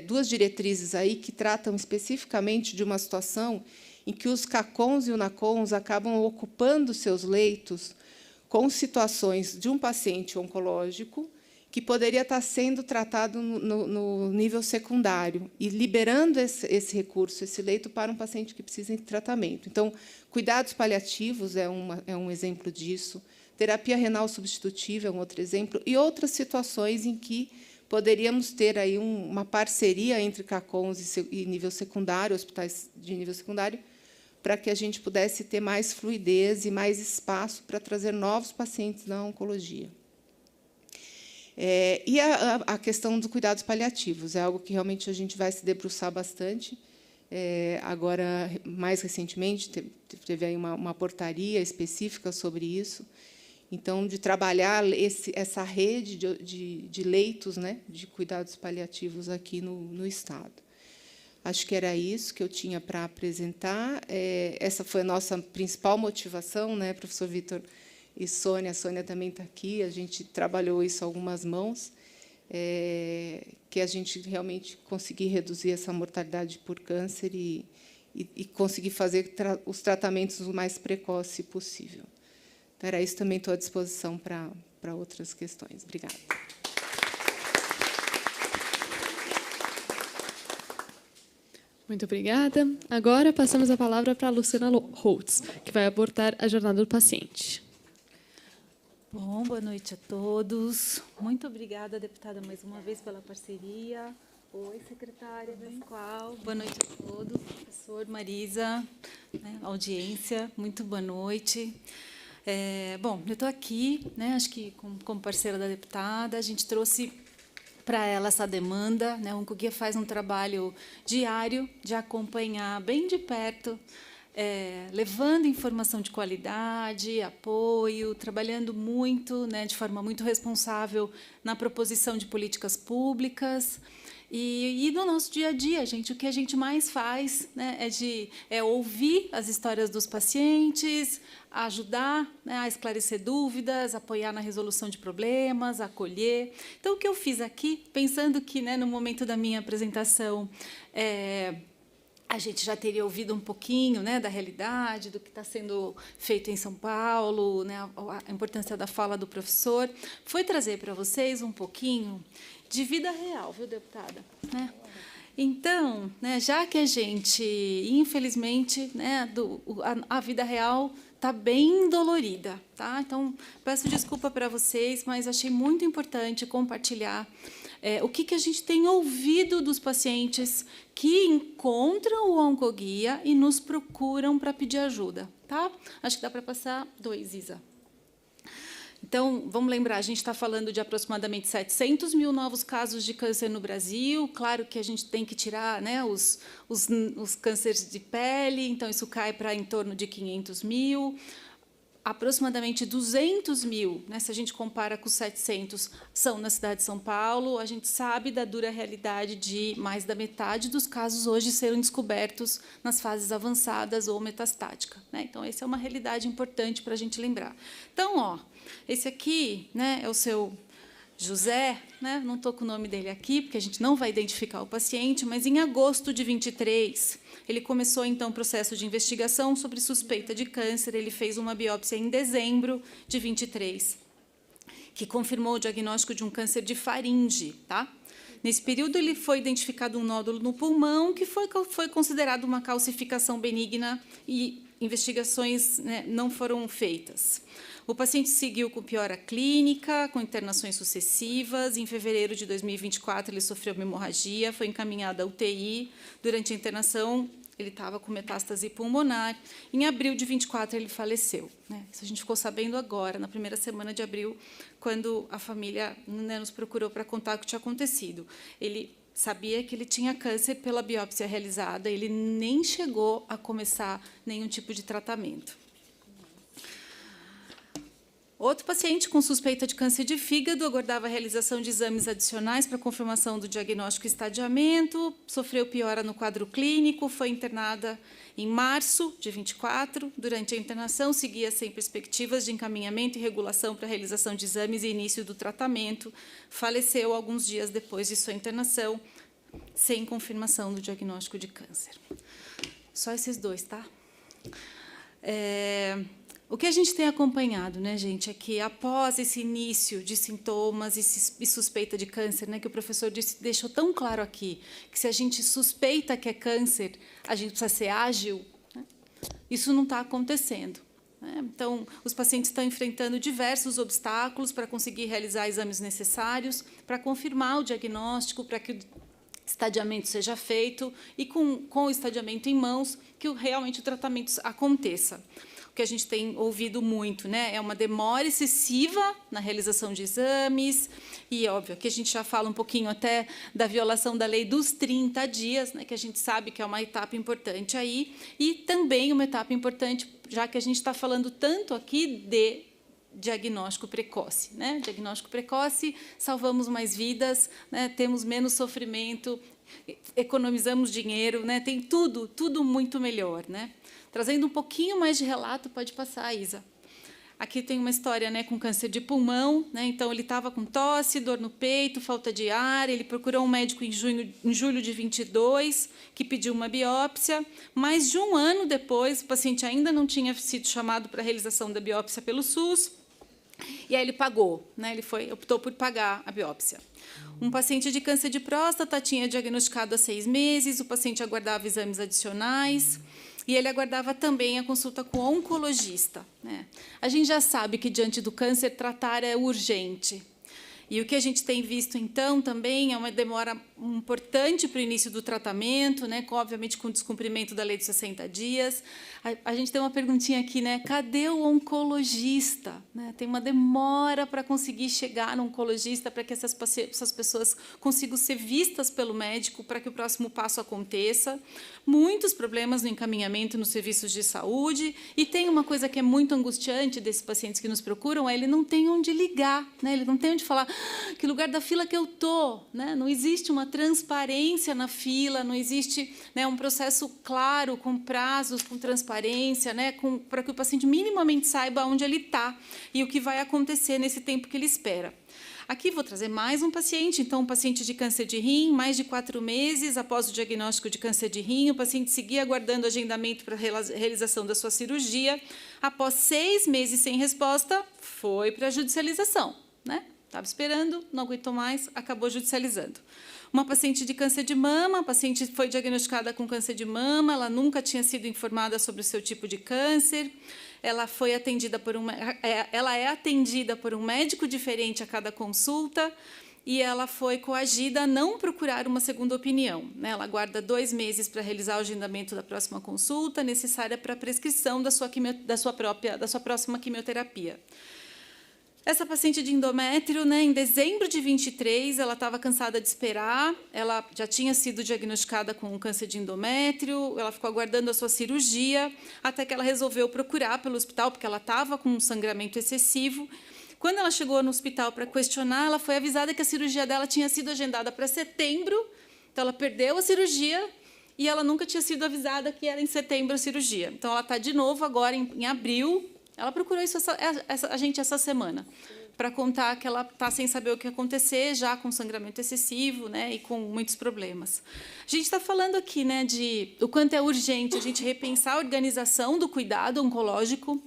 duas diretrizes aí que tratam especificamente de uma situação em que os CACONs e UNACONs acabam ocupando seus leitos com situações de um paciente oncológico que poderia estar sendo tratado no nível secundário e liberando esse recurso, esse leito, para um paciente que precisa de tratamento. Então, cuidados paliativos é um exemplo disso, terapia renal substitutiva é um outro exemplo, e outras situações em que poderíamos ter aí uma parceria entre CACONs e nível secundário, hospitais de nível secundário, para que a gente pudesse ter mais fluidez e mais espaço para trazer novos pacientes na oncologia. E a questão dos cuidados paliativos é algo que realmente a gente vai se debruçar bastante. Agora, mais recentemente, teve aí uma portaria específica sobre isso. Então, de trabalhar essa rede de leitos, né, de cuidados paliativos aqui no Estado. Acho que era isso que eu tinha para apresentar. Essa foi a nossa principal motivação, né, professor Vitor e Sônia. A Sônia também está aqui, a gente trabalhou isso a algumas mãos, que a gente realmente conseguir reduzir essa mortalidade por câncer e conseguir fazer os tratamentos o mais precoce possível. Então, era isso, também estou à disposição para outras questões. Obrigada. Muito obrigada. Agora, passamos a palavra para a Luciana Holtz, que vai abordar a jornada do paciente. Bom Boa noite a todos. Muito obrigada, deputada, mais uma vez pela parceria. Oi, secretária Pascoal. Boa noite a todos. Professor Marisa, né, audiência, muito boa noite. Bom, eu estou aqui, né, acho que como parceira da deputada, a gente trouxe para ela essa demanda, né, o Oncoguia faz um trabalho diário de acompanhar bem de perto, levando informação de qualidade, apoio, trabalhando muito, né, de forma muito responsável na proposição de políticas públicas. E no nosso dia a dia, gente, o que a gente mais faz, né, é ouvir as histórias dos pacientes, ajudar, né, a esclarecer dúvidas, apoiar na resolução de problemas, acolher. Então, o que eu fiz aqui, pensando que, né, no momento da minha apresentação, a gente já teria ouvido um pouquinho, né, da realidade, do que está sendo feito em São Paulo, né, a importância da fala do professor, foi trazer para vocês um pouquinho de vida real, viu, deputada? Né? Então, né, já que a gente, infelizmente, né, a vida real está bem dolorida, tá? Então, peço desculpa para vocês, mas achei muito importante compartilhar o que a gente tem ouvido dos pacientes que encontram o Oncoguia e nos procuram para pedir ajuda, tá? Acho que dá para passar 2, Isa. Então, vamos lembrar, a gente está falando de aproximadamente 700 mil novos casos de câncer no Brasil. Claro que a gente tem que tirar, né, os cânceres de pele, então isso cai para em torno de 500 mil. Aproximadamente 200 mil, né, se a gente compara com os 700, são na cidade de São Paulo. A gente sabe da dura realidade de mais da metade dos casos hoje serem descobertos nas fases avançadas ou metastática, né? Então, essa é uma realidade importante para a gente lembrar. Então, esse aqui, né, é o seu José, né? Não estou com o nome dele aqui, porque a gente não vai identificar o paciente, mas em agosto de 23, ele começou, então, o processo de investigação sobre suspeita de câncer. Ele fez uma biópsia em dezembro de 23, que confirmou o diagnóstico de um câncer de faringe, tá? Nesse período, ele foi identificado um nódulo no pulmão, que foi considerado uma calcificação benigna e investigações, né, não foram feitas. O paciente seguiu com piora clínica, com internações sucessivas. Em fevereiro de 2024, ele sofreu uma hemorragia, foi encaminhado à UTI. Durante a internação, ele estava com metástase pulmonar. Em abril de 24, ele faleceu, né? Isso a gente ficou sabendo agora, na primeira semana de abril, quando a família, né, nos procurou para contar o que tinha acontecido. Ele sabia que ele tinha câncer pela biópsia realizada, ele nem chegou a começar nenhum tipo de tratamento. Outro paciente com suspeita de câncer de fígado aguardava a realização de exames adicionais para confirmação do diagnóstico e estadiamento, sofreu piora no quadro clínico, foi internada em março de 24. Durante a internação, seguia sem perspectivas de encaminhamento e regulação para a realização de exames e início do tratamento. Faleceu alguns dias depois de sua internação, sem confirmação do diagnóstico de câncer. Só esses 2, tá? O que a gente tem acompanhado, né, gente, é que após esse início de sintomas e suspeita de câncer, né, que o professor deixou tão claro aqui, que se a gente suspeita que é câncer, a gente precisa ser ágil, né? Isso não está acontecendo, né? Então, os pacientes estão enfrentando diversos obstáculos para conseguir realizar exames necessários, para confirmar o diagnóstico, para que o estadiamento seja feito e, com o estadiamento em mãos, que realmente o tratamento aconteça. O que a gente tem ouvido muito, né, é uma demora excessiva na realização de exames, e, óbvio, que a gente já fala um pouquinho até da violação da lei dos 30 dias, né, que a gente sabe que é uma etapa importante aí, e também uma etapa importante, já que a gente está falando tanto aqui de diagnóstico precoce, né? Diagnóstico precoce, salvamos mais vidas, né, temos menos sofrimento, economizamos dinheiro, né, tem tudo muito melhor, né? Trazendo um pouquinho mais de relato, pode passar, Isa. Aqui tem uma história, né, com câncer de pulmão, né? Então, ele estava com tosse, dor no peito, falta de ar. Ele procurou um médico em julho de 22, que pediu uma biópsia. Mais de um ano depois, o paciente ainda não tinha sido chamado para a realização da biópsia pelo SUS. E aí ele pagou, né? Ele optou por pagar a biópsia. Um paciente de câncer de próstata tinha diagnosticado há 6 meses. O paciente aguardava exames adicionais. e ele aguardava também a consulta com o oncologista, né? A gente já sabe que, diante do câncer, tratar é urgente. E o que a gente tem visto, então, também é uma demora importante para o início do tratamento, né? Obviamente, com o descumprimento da lei dos 60 dias. A gente tem uma perguntinha aqui, né? Cadê o oncologista? Né? Tem uma demora para conseguir chegar no oncologista, para que essas pessoas consigam ser vistas pelo médico, para que o próximo passo aconteça. Muitos problemas no encaminhamento nos serviços de saúde. E tem uma coisa que é muito angustiante desses pacientes que nos procuram, ele não tem onde ligar, né? Ele não tem onde falar que lugar da fila que eu estou, né? Não existe uma transparência na fila, não existe, né, um processo claro, com prazos, com transparência, né, para que o paciente minimamente saiba onde ele está e o que vai acontecer nesse tempo que ele espera. Aqui vou trazer mais um paciente, então, um paciente de câncer de rim, mais de 4 meses após o diagnóstico de câncer de rim, o paciente seguia aguardando agendamento para a realização da sua cirurgia. Após 6 meses sem resposta, foi para a judicialização, né? Estava esperando, não aguentou mais, acabou judicializando. Uma paciente de câncer de mama, a paciente foi diagnosticada com câncer de mama, ela nunca tinha sido informada sobre o seu tipo de câncer, ela é atendida por um médico diferente a cada consulta, e ela foi coagida a não procurar uma segunda opinião, né? Ela aguarda 2 meses para realizar o agendamento da próxima consulta, necessária para a prescrição da sua próxima quimioterapia. Essa paciente de endométrio, né, em dezembro de 23, ela estava cansada de esperar, ela já tinha sido diagnosticada com um câncer de endométrio, ela ficou aguardando a sua cirurgia, até que ela resolveu procurar pelo hospital, porque ela estava com um sangramento excessivo. Quando ela chegou no hospital para questionar, ela foi avisada que a cirurgia dela tinha sido agendada para setembro, então ela perdeu a cirurgia e ela nunca tinha sido avisada que era em setembro a cirurgia. Então, ela está de novo agora em abril. Ela procurou a gente essa semana, para contar que ela está sem saber o que acontecer, já com sangramento excessivo, né, e com muitos problemas. A gente está falando aqui, né, de o quanto é urgente a gente repensar a organização do cuidado oncológico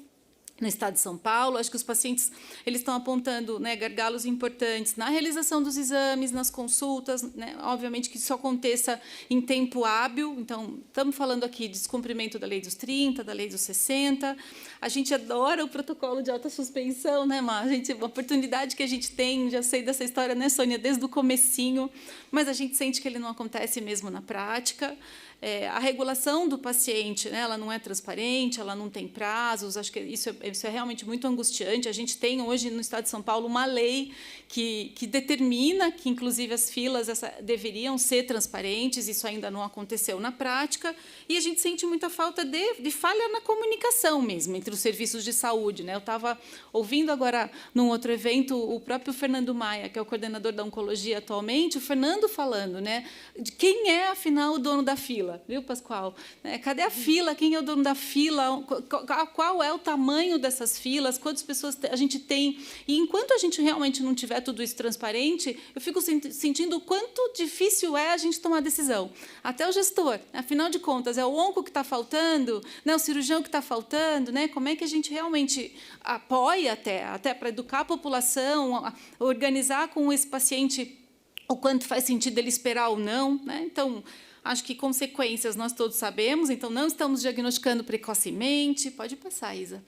no estado de São Paulo. Acho que os pacientes eles estão apontando, né, gargalos importantes na realização dos exames, nas consultas, né, obviamente que isso aconteça em tempo hábil. Então, estamos falando aqui de descumprimento da lei dos 30, da lei dos 60. A gente adora o protocolo de alta suspensão, né, Mar? A oportunidade que a gente tem, já sei dessa história, né, Sônia, desde o comecinho, mas a gente sente que ele não acontece mesmo na prática. A regulação do paciente, né, ela não é transparente, ela não tem prazos, acho que isso é realmente muito angustiante. A gente tem hoje no estado de São Paulo uma lei que determina que, inclusive, as filas deveriam ser transparentes, isso ainda não aconteceu na prática, e a gente sente muita falta de falha na comunicação mesmo entre os serviços de saúde, né? Eu estava ouvindo agora, num outro evento, o próprio Fernando Maia, que é o coordenador da oncologia atualmente, o Fernando falando, né, de quem é, afinal, o dono da fila. Viu, Pascoal? Cadê a fila? Quem é o dono da fila? Qual é o tamanho dessas filas? Quantas pessoas a gente tem? E, enquanto a gente realmente não tiver tudo isso transparente, eu fico sentindo o quanto difícil é a gente tomar decisão. Até o gestor. Afinal de contas, é o onco que está faltando, né? O cirurgião que está faltando, né? Como é que a gente realmente apoia até para educar a população, organizar com esse paciente o quanto faz sentido ele esperar ou não, né? Então, acho que consequências nós todos sabemos, então não estamos diagnosticando precocemente. Pode passar, Isa.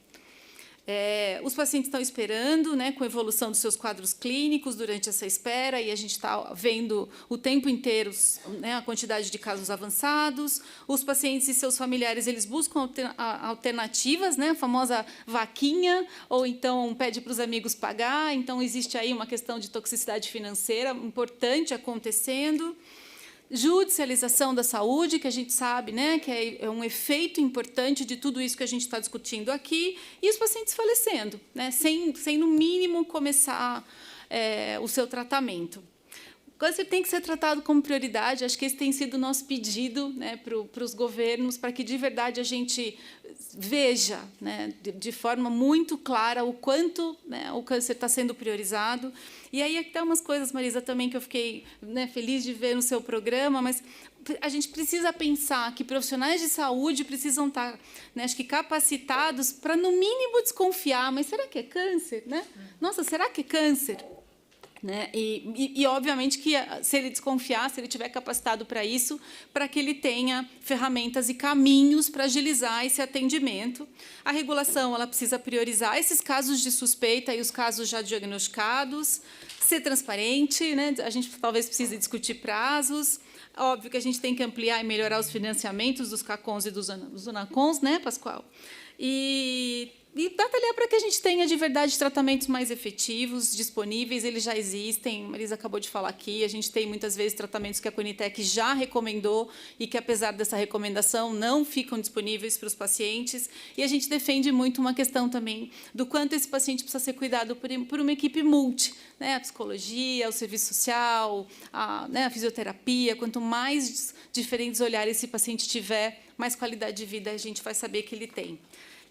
Os pacientes estão esperando, né, com a evolução dos seus quadros clínicos durante essa espera, e a gente está vendo o tempo inteiro, né, a quantidade de casos avançados. Os pacientes e seus familiares eles buscam alternativas, né, a famosa vaquinha, ou então pede para os amigos pagar. Então, existe aí uma questão de toxicidade financeira importante acontecendo. Judicialização da saúde, que a gente sabe, né, que é um efeito importante de tudo isso que a gente está discutindo aqui, e os pacientes falecendo, né, sem no mínimo começar o seu tratamento. O câncer tem que ser tratado como prioridade. Acho que esse tem sido o nosso pedido, né, para os governos, para que, de verdade, a gente veja, né, de forma muito clara o quanto, né, o câncer está sendo priorizado. E aí tem umas coisas, Marisa, também que eu fiquei, né, feliz de ver no seu programa, mas a gente precisa pensar que profissionais de saúde precisam estar, né, acho que capacitados para, no mínimo, desconfiar. Mas será que é câncer? Né? Nossa, será que é câncer? né? E, obviamente, que se ele desconfiar, se ele tiver capacitado para isso, para que ele tenha ferramentas e caminhos para agilizar esse atendimento. A regulação ela precisa priorizar esses casos de suspeita e os casos já diagnosticados, ser transparente, né? A gente talvez precise discutir prazos. Óbvio que a gente tem que ampliar e melhorar os financiamentos dos CACONs e dos UNACONs, né, Pascoal? E batalhar para que a gente tenha, de verdade, tratamentos mais efetivos, disponíveis, eles já existem, a Marisa acabou de falar aqui, a gente tem, muitas vezes, tratamentos que a Conitec já recomendou e que, apesar dessa recomendação, não ficam disponíveis para os pacientes, e a gente defende muito uma questão também do quanto esse paciente precisa ser cuidado por uma equipe multi, né? A psicologia, o serviço social, a fisioterapia, quanto mais diferentes olhares esse paciente tiver, mais qualidade de vida a gente vai saber que ele tem.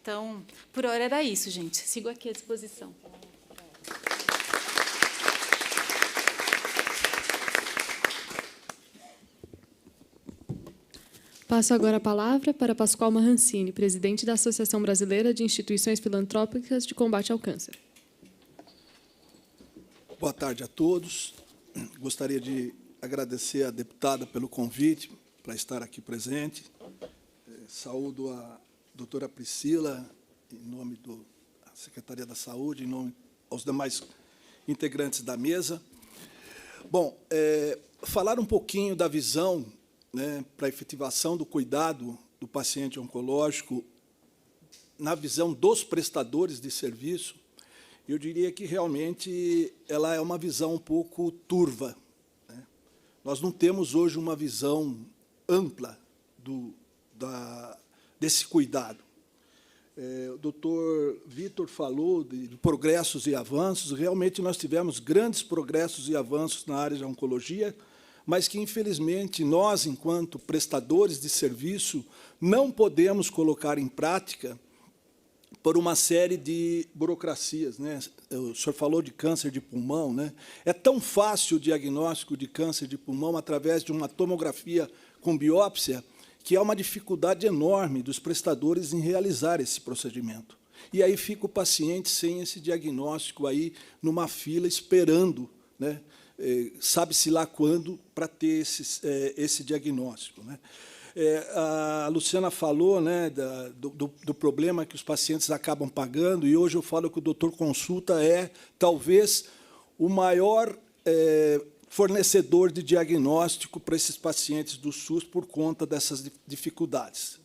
Então, por hora era isso, gente. Sigo aqui à disposição. Passo agora a palavra para Pascoal Marrancini, presidente da Associação Brasileira de Instituições Filantrópicas de Combate ao Câncer. Boa tarde a todos. Gostaria de agradecer à deputada pelo convite para estar aqui presente. Saúdo a doutora Priscila, em nome da Secretaria da Saúde, em nome aos demais integrantes da mesa. Bom, falar um pouquinho da visão, né, para a efetivação do cuidado do paciente oncológico, na visão dos prestadores de serviço, eu diria que, realmente, ela é uma visão um pouco turva, né? Nós não temos hoje uma visão ampla desse cuidado. O doutor Vitor falou de progressos e avanços. Realmente, nós tivemos grandes progressos e avanços na área de oncologia, mas que, infelizmente, nós, enquanto prestadores de serviço, não podemos colocar em prática por uma série de burocracias, né? O senhor falou de câncer de pulmão, né? É tão fácil o diagnóstico de câncer de pulmão através de uma tomografia com biópsia, que há uma dificuldade enorme dos prestadores em realizar esse procedimento. E aí fica o paciente sem esse diagnóstico aí numa fila esperando, né? Sabe-se lá quando, para ter esse diagnóstico, né? A Luciana falou, né, do problema que os pacientes acabam pagando, e hoje eu falo que o doutor consulta é, talvez, o maior fornecedor de diagnóstico para esses pacientes do SUS por conta dessas dificuldades.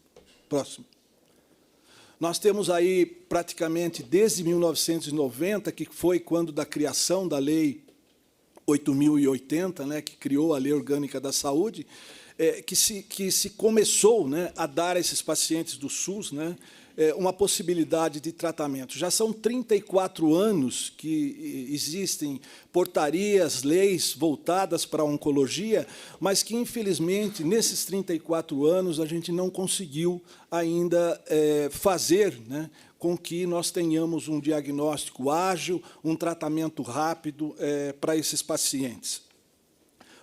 Próximo. Nós temos aí, praticamente, desde 1990, que foi quando da criação da Lei 8.080, né, que criou a Lei Orgânica da Saúde, que se começou, né, a dar a esses pacientes do SUS, né, uma possibilidade de tratamento. Já são 34 anos que existem portarias, leis voltadas para a oncologia, mas que, infelizmente, nesses 34 anos, a gente não conseguiu ainda fazer, né, com que nós tenhamos um diagnóstico ágil, um tratamento rápido para esses pacientes.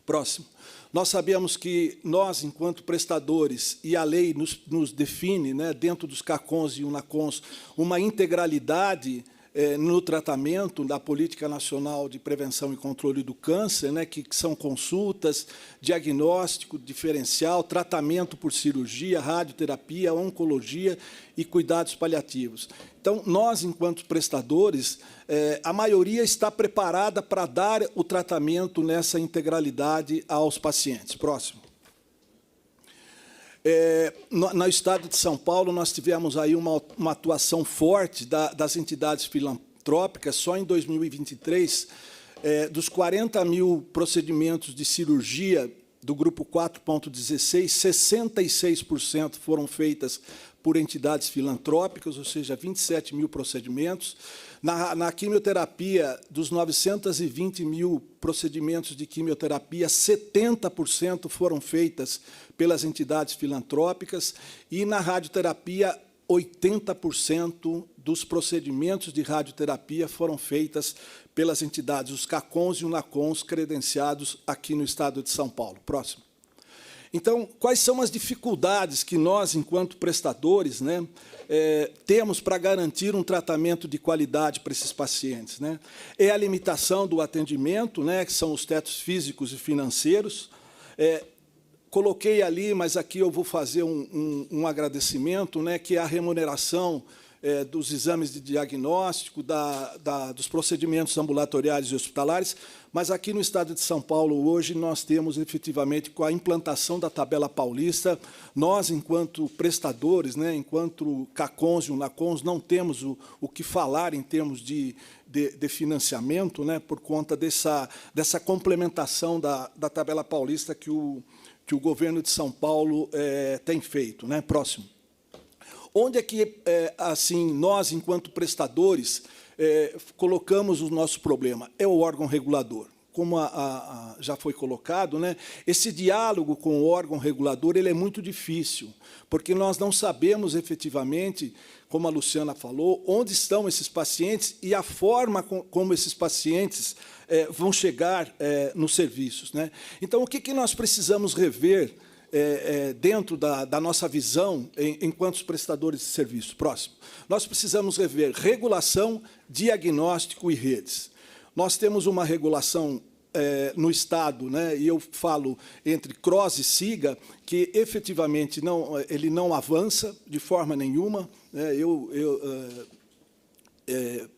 Próximo. Nós sabemos que nós, enquanto prestadores, e a lei nos define, né, dentro dos CACONs e UNACONs, uma integralidade no tratamento da Política Nacional de Prevenção e Controle do Câncer, né, que são consultas, diagnóstico diferencial, tratamento por cirurgia, radioterapia, oncologia e cuidados paliativos. Então, nós, enquanto prestadores, a maioria está preparada para dar o tratamento nessa integralidade aos pacientes. Próximo. No estado de São Paulo, nós tivemos aí uma atuação forte das entidades filantrópicas. Só em 2023, dos 40 mil procedimentos de cirurgia do grupo 4.16, 66% foram feitas por entidades filantrópicas, ou seja, 27 mil procedimentos. Na quimioterapia, dos 920 mil procedimentos de quimioterapia, 70% foram feitas pelas entidades filantrópicas, e na radioterapia, 80% dos procedimentos de radioterapia foram feitas pelas entidades, os CACONs e UNACONs credenciados aqui no estado de São Paulo. Próximo. Então, quais são as dificuldades que nós, enquanto prestadores, né, temos para garantir um tratamento de qualidade para esses pacientes, né? É a limitação do atendimento, né, que são os tetos físicos e financeiros. Coloquei ali, mas aqui eu vou fazer um agradecimento, né, que é a remuneração dos exames de diagnóstico, dos procedimentos ambulatoriais e hospitalares, mas aqui no Estado de São Paulo, hoje, nós temos, efetivamente, com a implantação da tabela paulista, nós, enquanto prestadores, né, enquanto CACONS e UNACONS, não temos o que falar em termos de financiamento, né, por conta dessa complementação da tabela paulista que o governo de São Paulo tem feito, né? Próximo. Onde é que, assim, nós, enquanto prestadores, colocamos o nosso problema? É o órgão regulador. Como já foi colocado, né, esse diálogo com o órgão regulador ele é muito difícil, porque nós não sabemos, efetivamente, como a Luciana falou, onde estão esses pacientes e a forma como esses pacientes vão chegar nos serviços, né? Então, o que nós precisamos rever dentro da nossa visão enquanto prestadores de serviço? Próximo. Nós precisamos rever regulação, diagnóstico e redes. Nós temos uma regulação no Estado, né, e eu falo entre CROSS e SIGA, que efetivamente ele não avança de forma nenhuma. Né?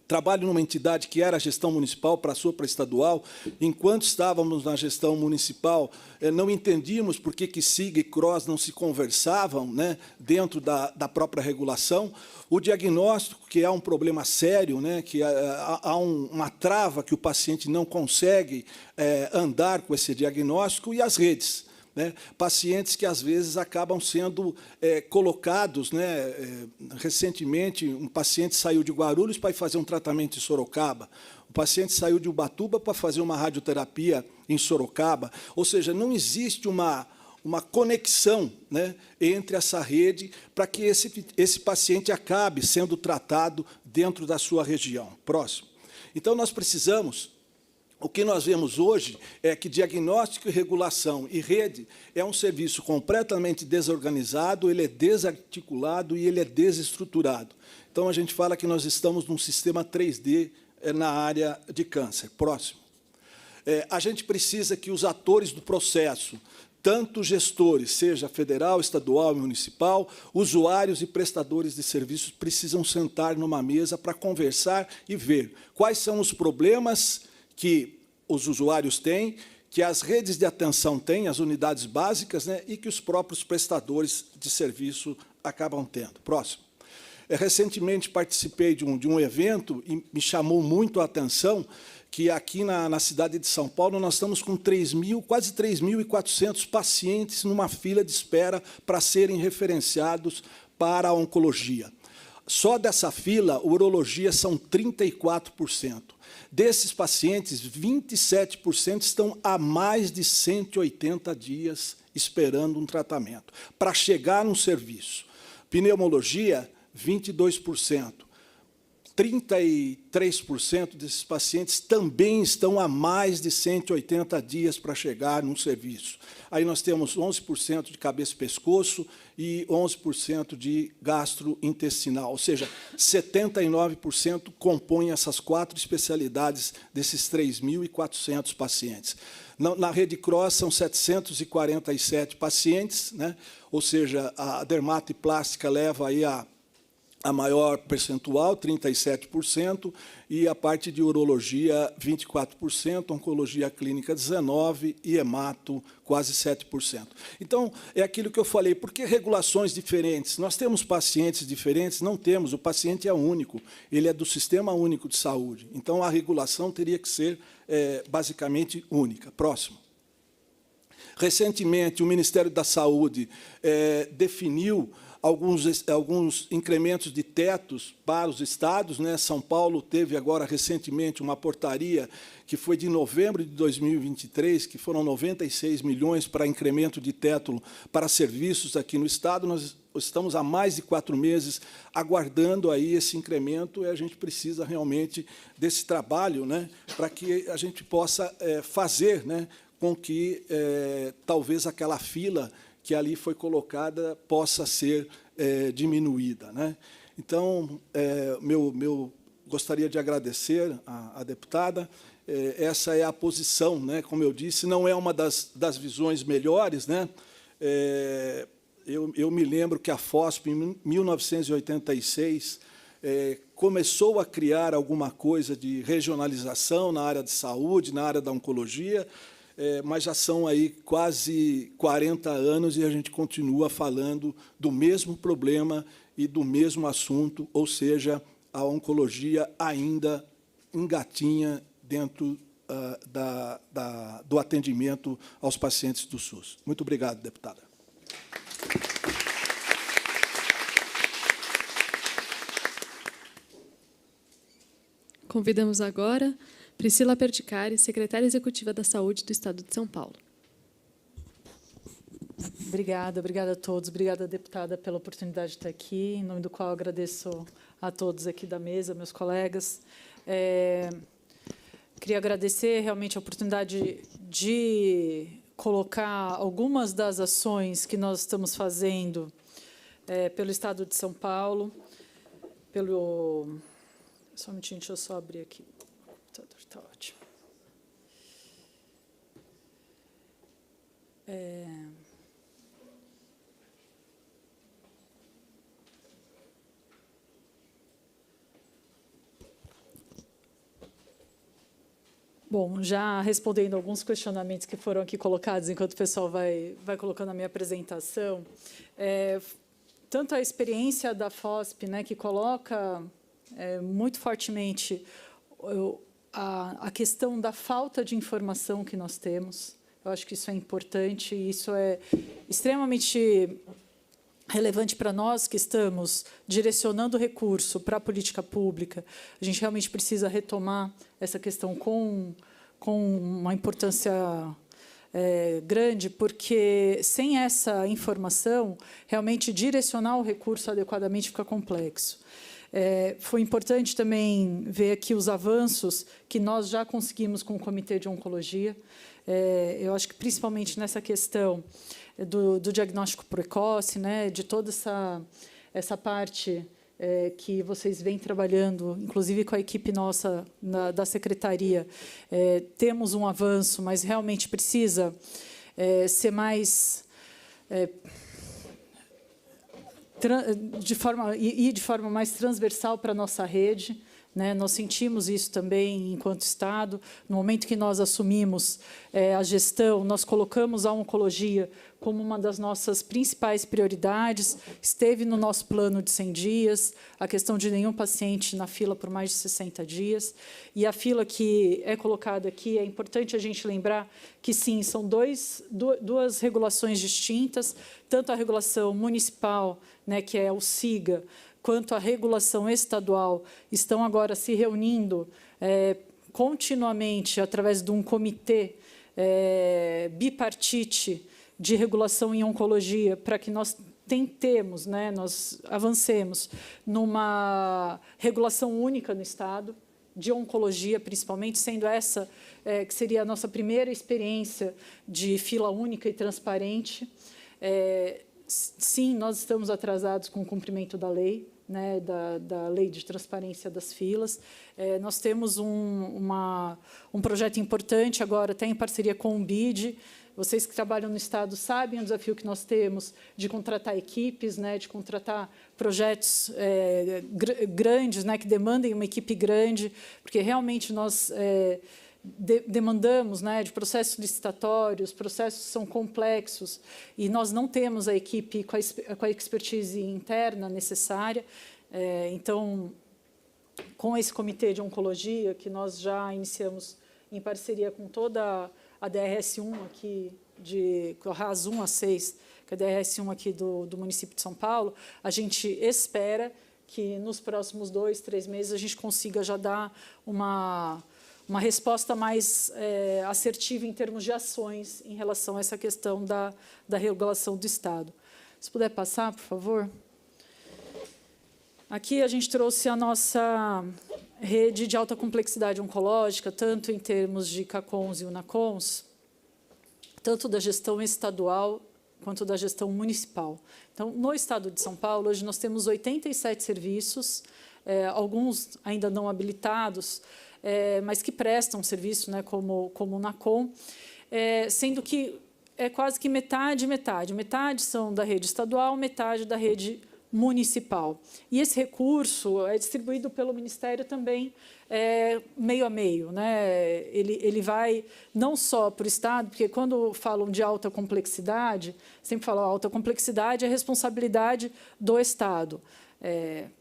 Trabalho numa entidade que era a gestão municipal, passou para a estadual. Enquanto estávamos na gestão municipal, não entendíamos por que SIGA e CROSS não se conversavam, né, dentro da própria regulação. O diagnóstico, que é um problema sério, né, que há uma trava que o paciente não consegue andar com esse diagnóstico, e as redes. Né, pacientes que, às vezes, acabam sendo colocados. Né, recentemente, um paciente saiu de Guarulhos para ir fazer um tratamento em Sorocaba. O paciente saiu de Ubatuba para fazer uma radioterapia em Sorocaba. Ou seja, não existe uma conexão, né, entre essa rede para que esse paciente acabe sendo tratado dentro da sua região. Próximo. Então, nós precisamos... O que nós vemos hoje é que diagnóstico, regulação e rede é um serviço completamente desorganizado, ele é desarticulado e ele é desestruturado. Então, a gente fala que nós estamos num sistema 3D na área de câncer. Próximo. A gente precisa que os atores do processo, tanto gestores, seja federal, estadual e municipal, usuários e prestadores de serviços, precisam sentar numa mesa para conversar e ver quais são os problemas que os usuários têm, que as redes de atenção têm, as unidades básicas, né, e que os próprios prestadores de serviço acabam tendo. Próximo. Recentemente participei de um evento e me chamou muito a atenção que aqui na cidade de São Paulo nós estamos com quase 3.400 pacientes numa fila de espera para serem referenciados para a oncologia. Só dessa fila, a urologia são 34%. Desses pacientes, 27% estão há mais de 180 dias esperando um tratamento para chegar num serviço. Pneumologia, 22%. 33% desses pacientes também estão há mais de 180 dias para chegar num serviço. Aí nós temos 11% de cabeça e pescoço e 11% de gastrointestinal, ou seja, 79% compõem essas 4 especialidades desses 3.400 pacientes. Na Rede CROSS são 747 pacientes, né? Ou seja, a dermatoplástica leva aí a maior percentual, 37%, e a parte de urologia, 24%, oncologia clínica, 19%, e hemato, quase 7%. Então, é aquilo que eu falei, por que regulações diferentes? Nós temos pacientes diferentes? Não temos, o paciente é único, ele é do Sistema Único de Saúde. Então, a regulação teria que ser, basicamente, única. Próximo. Recentemente, o Ministério da Saúde definiu alguns incrementos de tetos para os estados, né? São Paulo teve agora, recentemente, uma portaria que foi de novembro de 2023, que foram 96 milhões para incremento de teto para serviços aqui no estado. Nós estamos há mais de 4 meses aguardando aí esse incremento, e a gente precisa realmente desse trabalho, né, para que a gente possa fazer, né, com que talvez aquela fila que ali foi colocada possa ser diminuída, né? Então, gostaria de agradecer à deputada. Essa é a posição, né? Como eu disse, não é uma das visões melhores, né? Eu me lembro que a FOSP, em 1986, começou a criar alguma coisa de regionalização na área de saúde, na área da oncologia, mas já são aí quase 40 anos e a gente continua falando do mesmo problema e do mesmo assunto, ou seja, a oncologia ainda engatinha dentro do atendimento aos pacientes do SUS. Muito obrigado, deputada. Convidamos agora Priscila Perticari, secretária executiva da Saúde do Estado de São Paulo. Obrigada a todos. Obrigada, deputada, pela oportunidade de estar aqui, em nome do qual agradeço a todos aqui da mesa, meus colegas. Queria agradecer realmente a oportunidade de colocar algumas das ações que nós estamos fazendo pelo Estado de São Paulo, Só um minutinho, deixa eu só abrir aqui. O computador está ótimo. Bom, já respondendo alguns questionamentos que foram aqui colocados, enquanto o pessoal vai colocando a minha apresentação, tanto a experiência da FOSP, né, que coloca muito fortemente a questão da falta de informação que nós temos. Eu acho que isso é importante e isso é extremamente relevante para nós que estamos direcionando recurso para a política pública. A gente realmente precisa retomar essa questão com uma importância grande, porque sem essa informação, realmente direcionar o recurso adequadamente fica complexo. Foi importante também ver aqui os avanços que nós já conseguimos com o Comitê de Oncologia. Eu acho que, principalmente nessa questão do diagnóstico precoce, né, de toda essa parte que vocês vêm trabalhando, inclusive com a equipe nossa da Secretaria, temos um avanço, mas realmente precisa ser mais... ir de forma mais transversal para a nossa rede, né? Nós sentimos isso também enquanto Estado. No momento que nós assumimos a gestão, nós colocamos a oncologia como uma das nossas principais prioridades, esteve no nosso plano de 100 dias, a questão de nenhum paciente na fila por mais de 60 dias. E a fila que é colocada aqui, é importante a gente lembrar que, sim, são duas regulações distintas, tanto a regulação municipal, né, que é o SIGA, quanto a regulação estadual, estão agora se reunindo continuamente através de um comitê bipartite de regulação em oncologia, para que nós tentemos, né, nós avancemos numa regulação única no Estado, de oncologia, principalmente, sendo essa que seria a nossa primeira experiência de fila única e transparente. Sim, nós estamos atrasados com o cumprimento da lei, né, da lei de transparência das filas. Nós temos um projeto importante agora, até em parceria com o BID. Vocês que trabalham no Estado sabem o desafio que nós temos de contratar equipes, né, de contratar projetos grandes, né, que demandem uma equipe grande, porque realmente nós demandamos, né, de processos licitatórios, processos são complexos, e nós não temos a equipe com a expertise interna necessária. Então, com esse comitê de oncologia, que nós já iniciamos em parceria com toda a DRS1 aqui, de RAS 1 a 6, que é a DRS1 aqui do município de São Paulo, a gente espera que nos próximos 2, 3 meses a gente consiga já dar uma resposta mais assertiva em termos de ações em relação a essa questão da regulação do Estado. Se puder passar, por favor. Aqui a gente trouxe a nossa rede de alta complexidade oncológica, tanto em termos de CACONS e UNACONS. tanto da gestão estadual quanto da gestão municipal. Então, no Estado de São Paulo, hoje nós temos 87 serviços, alguns ainda não habilitados, mas que prestam serviço, né, como o NACOM, sendo que é quase que metade, metade. Metade são da rede estadual, metade da rede municipal. E esse recurso é distribuído pelo Ministério também meio a meio, né? Ele vai não só para o Estado, porque quando falam de alta complexidade, sempre falam alta complexidade é responsabilidade do Estado.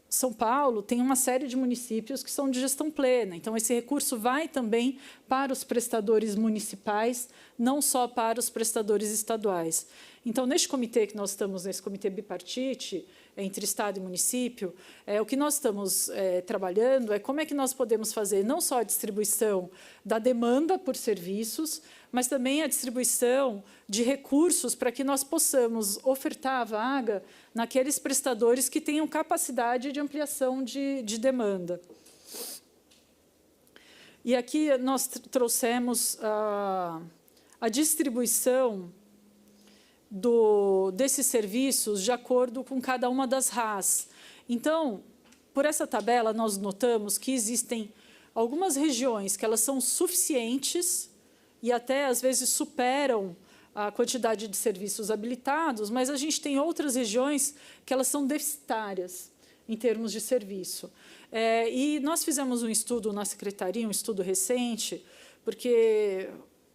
São Paulo tem uma série de municípios que são de gestão plena, então esse recurso vai também para os prestadores municipais, não só para os prestadores estaduais. Então, neste comitê que nós estamos, nesse comitê bipartite, entre Estado e município, o que nós estamos trabalhando é como é que nós podemos fazer não só a distribuição da demanda por serviços, mas também a distribuição de recursos para que nós possamos ofertar a vaga naqueles prestadores que tenham capacidade de ampliação de demanda. E aqui nós trouxemos a distribuição desses serviços de acordo com cada uma das RAs. Então, por essa tabela, nós notamos que existem algumas regiões que elas são suficientes e até, às vezes, superam a quantidade de serviços habilitados, mas a gente tem outras regiões que elas são deficitárias em termos de serviço. E nós fizemos um estudo na Secretaria, um estudo recente, porque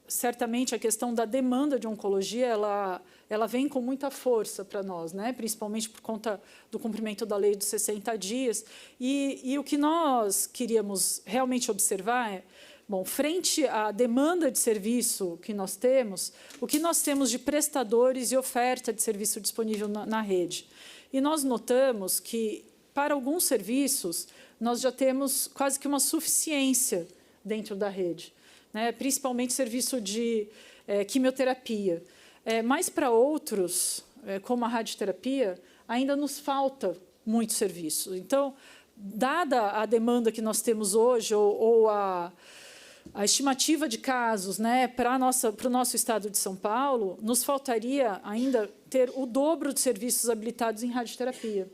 certamente a questão da demanda de oncologia ela vem com muita força para nós, né? Principalmente por conta do cumprimento da lei dos 60 dias. E o que nós queríamos realmente observar é, bom, frente à demanda de serviço que nós temos, o que nós temos de prestadores e oferta de serviço disponível na rede. E nós notamos que, para alguns serviços, nós já temos quase que uma suficiência dentro da rede, né? Principalmente serviço de quimioterapia. Mas, para outros, como a radioterapia, ainda nos falta muito serviço. Então, dada a demanda que nós temos hoje, ou a estimativa de casos, né, para o nosso Estado de São Paulo, nos faltaria ainda ter o dobro de serviços habilitados em radioterapia.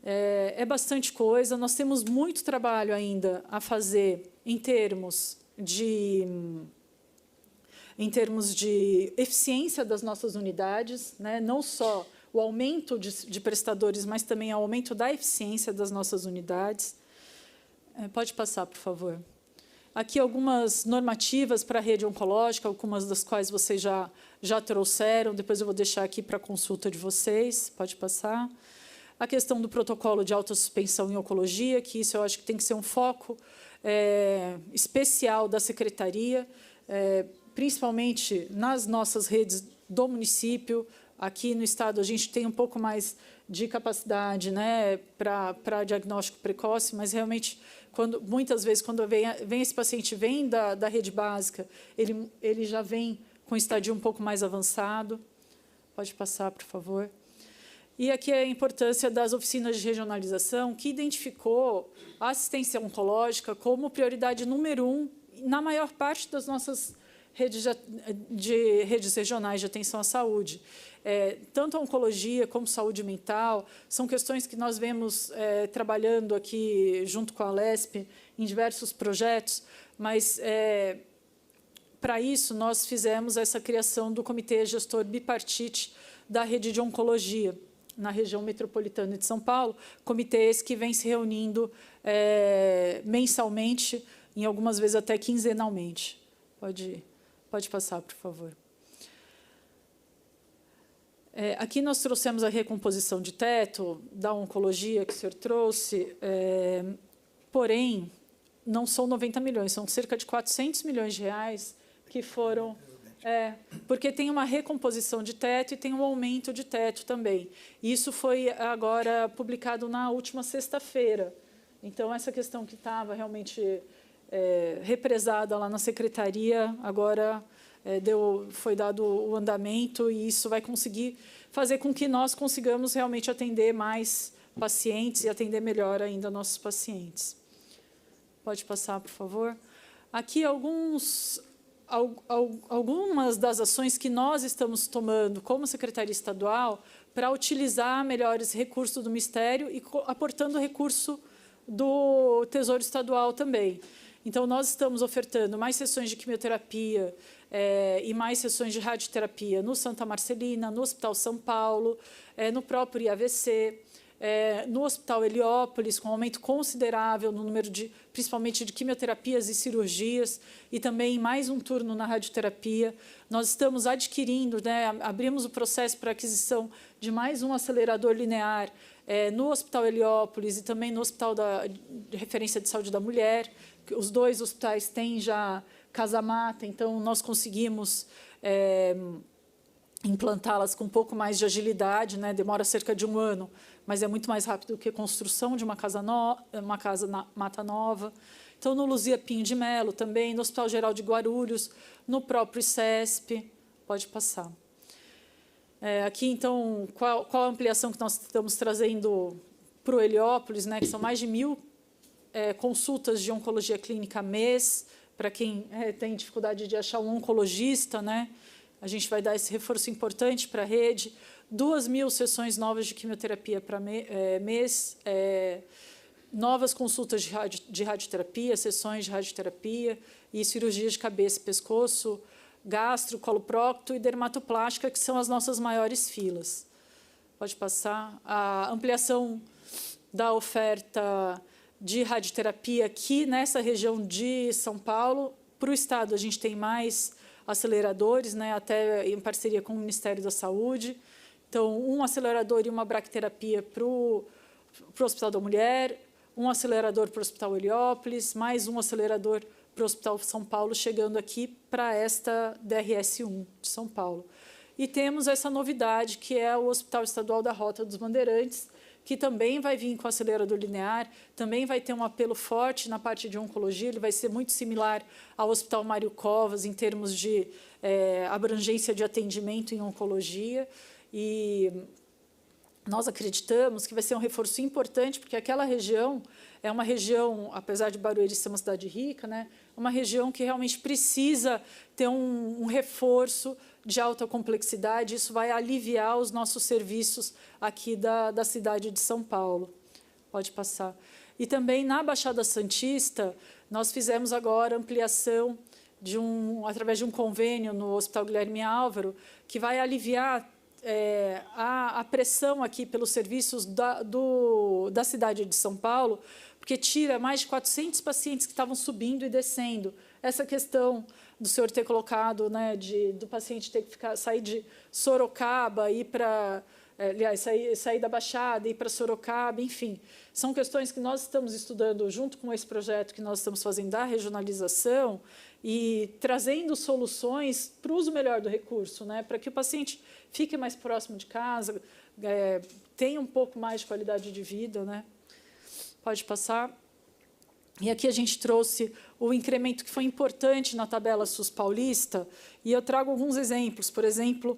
É bastante coisa, nós temos muito trabalho ainda a fazer em termos de eficiência das nossas unidades, né, não só o aumento de prestadores, mas também o aumento da eficiência das nossas unidades. Pode passar, por favor. Aqui algumas normativas para a rede oncológica, algumas das quais vocês já trouxeram, depois eu vou deixar aqui para a consulta de vocês. Pode passar. A questão do protocolo de autossuspensão em oncologia, que isso eu acho que tem que ser um foco especial da Secretaria, principalmente nas nossas redes do município. Aqui no Estado, a gente tem um pouco mais de capacidade, né, para diagnóstico precoce, mas, realmente, muitas vezes, quando vem esse paciente vem da rede básica, ele já vem com estadio um pouco mais avançado. Pode passar, por favor. E aqui a importância das oficinas de regionalização, que identificou a assistência oncológica como prioridade número 1 na maior parte das nossas redes regionais de atenção à saúde. Tanto a oncologia como saúde mental são questões que nós vemos trabalhando aqui junto com a Alesp em diversos projetos, mas, para isso, nós fizemos essa criação do Comitê Gestor Bipartite da Rede de Oncologia, na região metropolitana de São Paulo, comitê esse que vem se reunindo mensalmente, em algumas vezes até quinzenalmente. Pode passar, por favor. Aqui nós trouxemos a recomposição de teto da oncologia que o senhor trouxe, porém, não são 90 milhões, são cerca de 400 milhões de reais que foram... porque tem uma recomposição de teto e tem um aumento de teto também. Isso foi agora publicado na última sexta-feira. Então, essa questão que estava realmente represada lá na secretaria, agora foi dado o andamento, e isso vai conseguir fazer com que nós consigamos realmente atender mais pacientes e atender melhor ainda nossos pacientes. Pode passar, por favor. Aqui alguns algumas das ações que nós estamos tomando como Secretaria Estadual para utilizar melhores recursos do Ministério e aportando recurso do Tesouro Estadual também. Então, nós estamos ofertando mais sessões de quimioterapia e mais sessões de radioterapia no Santa Marcelina, no Hospital São Paulo, no próprio IAVC, no Hospital Heliópolis, com um aumento considerável no número, principalmente de quimioterapias e cirurgias, e também mais um turno na radioterapia. Nós estamos adquirindo, abrimos o processo para aquisição de mais um acelerador linear no Hospital Heliópolis e também no Hospital de Referência de Saúde da Mulher. Os dois hospitais têm já casa-mata, então nós conseguimos implantá-las com um pouco mais de agilidade, demora cerca de 1 ano, mas é muito mais rápido do que a construção de uma casa-mata nova. Então, no Luzia Pinho de Melo também, no Hospital Geral de Guarulhos, no próprio ICESP. Pode passar. Aqui, então, qual a ampliação que nós estamos trazendo para o Heliópolis, que são mais de 1.000 consultas de oncologia clínica mês, para quem tem dificuldade de achar um oncologista, a gente vai dar esse reforço importante para a rede, 2.000 sessões novas de quimioterapia para mês, novas consultas de radioterapia, sessões de radioterapia e cirurgias de cabeça e pescoço, gastro, coloprocto e dermatoplástica, que são as nossas maiores filas. Pode passar. A ampliação da oferta de radioterapia aqui nessa região de São Paulo. Para o Estado, a gente tem mais aceleradores, até em parceria com o Ministério da Saúde. Então, um acelerador e uma braquiterapia para o Hospital da Mulher, um acelerador para o Hospital Heliópolis, mais um acelerador para o Hospital São Paulo, chegando aqui para esta DRS-1 de São Paulo. E temos essa novidade, que é o Hospital Estadual da Rota dos Bandeirantes, que também vai vir com acelerador linear, também vai ter um apelo forte na parte de oncologia, ele vai ser muito similar ao Hospital Mário Covas, em termos de abrangência de atendimento em oncologia, e nós acreditamos que vai ser um reforço importante, porque aquela região é uma região, apesar de Barueri ser uma cidade rica, uma região que realmente precisa ter um reforço de alta complexidade. Isso vai aliviar os nossos serviços aqui da cidade de São Paulo. Pode passar. E também na Baixada Santista, nós fizemos agora ampliação através de um convênio no Hospital Guilherme Álvaro, que vai aliviar a pressão aqui pelos serviços da cidade de São Paulo, porque tira mais de 400 pacientes que estavam subindo e descendo. Essa questão do senhor ter colocado, do paciente ter que sair de Sorocaba, ir para, sair da Baixada, ir para Sorocaba, enfim. São questões que nós estamos estudando junto com esse projeto que nós estamos fazendo da regionalização e trazendo soluções para o uso melhor do recurso, para que o paciente fique mais próximo de casa, tenha um pouco mais de qualidade de vida. Pode passar. E aqui a gente trouxe o incremento que foi importante na tabela SUS paulista, e eu trago alguns exemplos. Por exemplo,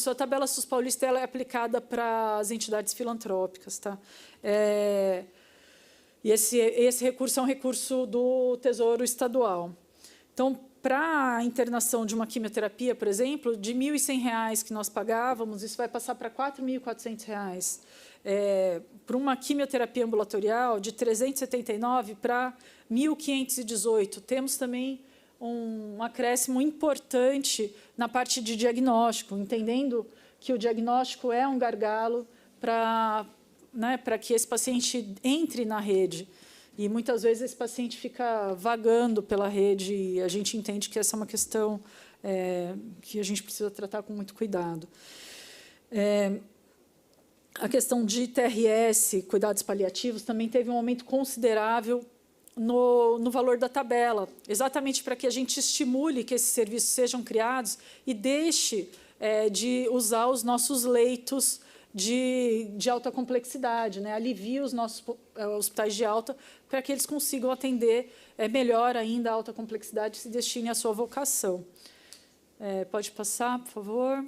a tabela SUS paulista ela é aplicada para as entidades filantrópicas. E esse recurso é um recurso do Tesouro Estadual. Então, para a internação de uma quimioterapia, por exemplo, de R$ 1.100 que nós pagávamos, isso vai passar para R$ 4.400. Para uma quimioterapia ambulatorial, de 379 para 1.518. Temos também um acréscimo importante na parte de diagnóstico, entendendo que o diagnóstico é um gargalo para que esse paciente entre na rede. E, muitas vezes, esse paciente fica vagando pela rede e a gente entende que essa é uma questão que a gente precisa tratar com muito cuidado. A questão de TRS, cuidados paliativos, também teve um aumento considerável no valor da tabela, exatamente para que a gente estimule que esses serviços sejam criados e deixe de usar os nossos leitos de alta complexidade, alivie os nossos hospitais de alta para que eles consigam atender melhor ainda a alta complexidade e se destine à sua vocação. Pode passar, por favor.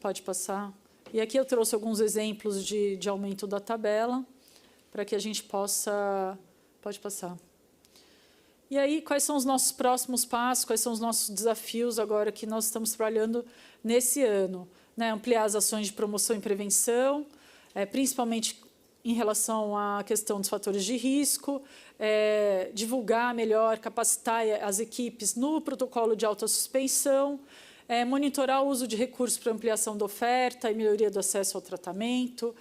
Pode passar. E aqui eu trouxe alguns exemplos de aumento da tabela, para que a gente possa... Pode passar. E aí, quais são os nossos próximos passos, quais são os nossos desafios agora que nós estamos trabalhando nesse ano? Né? Ampliar as ações de promoção e prevenção, principalmente em relação à questão dos fatores de risco, divulgar melhor, capacitar as equipes no protocolo de autossuspensão, monitorar o uso de recursos para ampliação da oferta e melhoria do acesso ao tratamento.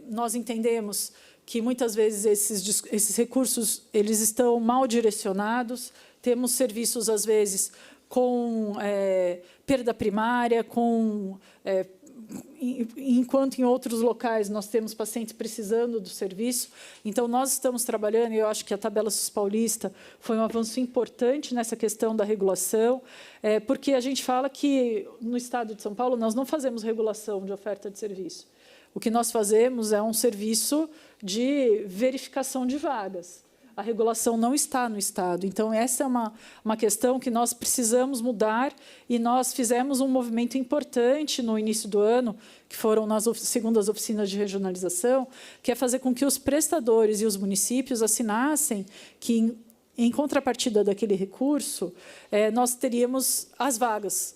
Nós entendemos que muitas vezes esses recursos eles estão mal direcionados, temos serviços, às vezes, com perda primária, enquanto em outros locais nós temos pacientes precisando do serviço. Então, nós estamos trabalhando, e eu acho que a tabela SUS paulista foi um avanço importante nessa questão da regulação, porque a gente fala que, no Estado de São Paulo, nós não fazemos regulação de oferta de serviço. O que nós fazemos é um serviço de verificação de vagas. A regulação não está no Estado. Então, essa é uma questão que nós precisamos mudar, e nós fizemos um movimento importante no início do ano, que foram nas segundas oficinas de regionalização, que é fazer com que os prestadores e os municípios assinassem que, em contrapartida daquele recurso, nós teríamos as vagas,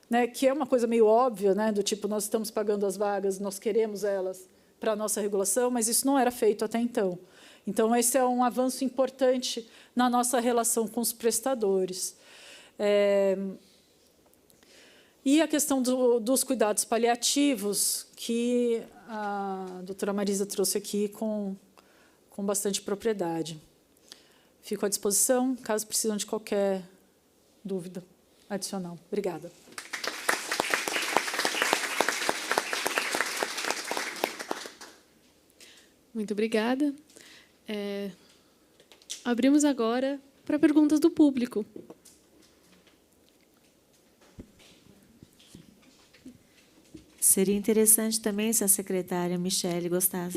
né, que é uma coisa meio óbvia, né, do tipo, nós estamos pagando as vagas, nós queremos elas para a nossa regulação, mas isso não era feito até então. Então, esse é um avanço importante na nossa relação com os prestadores. E a questão dos cuidados paliativos, que a doutora Marisa trouxe aqui com bastante propriedade. Fico à disposição, caso precisem de qualquer dúvida adicional. Obrigada. Muito obrigada. Abrimos agora para perguntas do público. Seria interessante também se a secretária Michele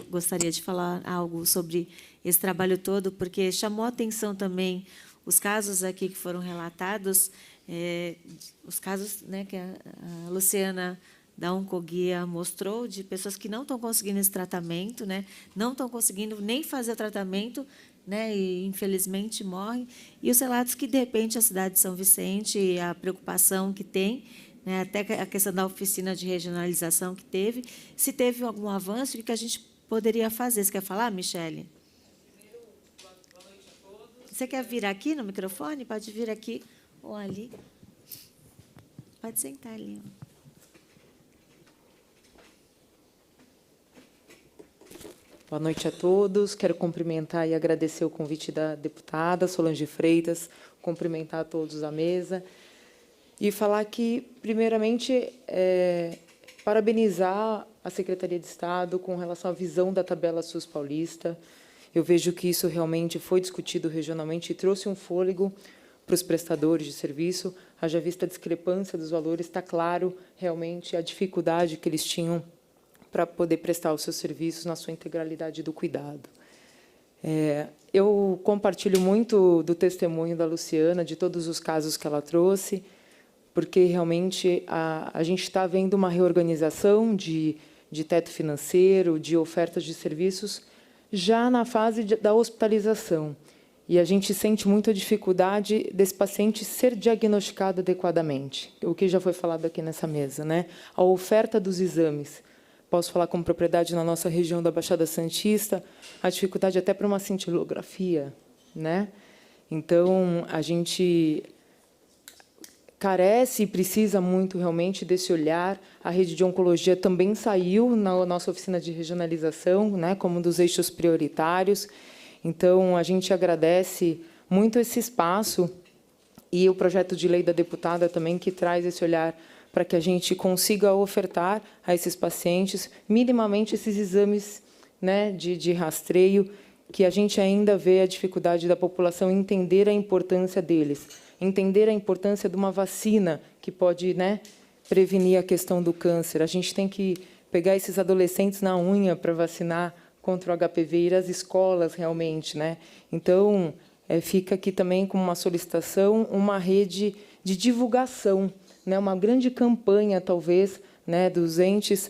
gostaria de falar algo sobre esse trabalho todo, porque chamou a atenção também os casos aqui que foram relatados, os casos, né, que a Luciana da Oncoguia mostrou, de pessoas que não estão conseguindo esse tratamento, né, não estão conseguindo nem fazer o tratamento, né, e, infelizmente, morrem. E os relatos que, de repente, a cidade de São Vicente, a preocupação que tem, né, até a questão da oficina de regionalização que teve, se teve algum avanço, o que a gente poderia fazer? Você quer falar, Michele? Você quer vir aqui no microfone? Pode vir aqui ou ali. Pode sentar ali. Boa noite a todos. Quero cumprimentar e agradecer o convite da deputada Solange Freitas, cumprimentar a todos à mesa e falar que, primeiramente, parabenizar a Secretaria de Estado com relação à visão da tabela SUS paulista. Eu vejo que isso realmente foi discutido regionalmente e trouxe um fôlego para os prestadores de serviço. Haja vista a discrepância dos valores, está claro realmente a dificuldade que eles tinham para poder prestar os seus serviços na sua integralidade do cuidado. Eu compartilho muito do testemunho da Luciana, de todos os casos que ela trouxe, porque realmente a gente está vendo uma reorganização de teto financeiro, de ofertas de serviços, já na fase da hospitalização. E a gente sente muita dificuldade desse paciente ser diagnosticado adequadamente, o que já foi falado aqui nessa mesa, né? A oferta dos exames. Posso falar com propriedade na nossa região da Baixada Santista, a dificuldade até para uma cintilografia, né? Então, a gente carece e precisa muito, realmente, desse olhar. A rede de oncologia também saiu na nossa oficina de regionalização, né, como um dos eixos prioritários. Então, a gente agradece muito esse espaço e o projeto de lei da deputada também, que traz esse olhar para que a gente consiga ofertar a esses pacientes minimamente esses exames, né, de rastreio, que a gente ainda vê a dificuldade da população entender a importância deles, entender a importância de uma vacina que pode, né, prevenir a questão do câncer. A gente tem que pegar esses adolescentes na unha para vacinar contra o HPV, ir às escolas realmente, né? Então, fica aqui também como uma solicitação, uma rede de divulgação, né, uma grande campanha, talvez, né, dos entes,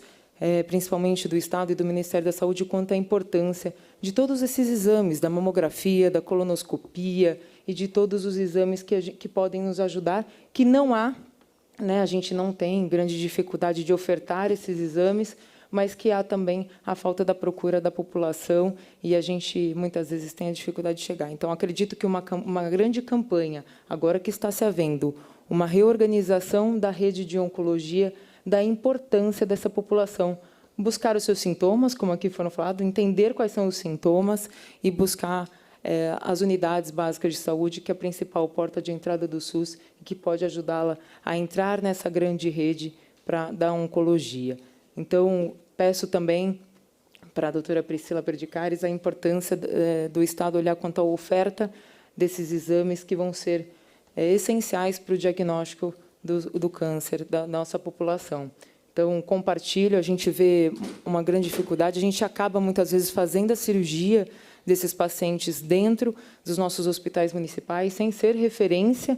principalmente do Estado e do Ministério da Saúde, quanto à importância de todos esses exames, da mamografia, da colonoscopia, e de todos os exames que podem nos ajudar, que não há, né, a gente não tem grande dificuldade de ofertar esses exames, mas que há também a falta da procura da população e a gente, muitas vezes, tem a dificuldade de chegar. Então, acredito que uma grande campanha, agora que está se havendo uma reorganização da rede de oncologia, da importância dessa população, buscar os seus sintomas, como aqui foram falados, entender quais são os sintomas e buscar as unidades básicas de saúde, que é a principal porta de entrada do SUS, e que pode ajudá-la a entrar nessa grande rede da oncologia. Então, peço também para a doutora Priscila Perdicares a importância do Estado olhar quanto à oferta desses exames que vão ser essenciais para o diagnóstico do câncer da nossa população. Então, compartilho, a gente vê uma grande dificuldade, a gente acaba, muitas vezes, fazendo a cirurgia desses pacientes dentro dos nossos hospitais municipais, sem ser referência,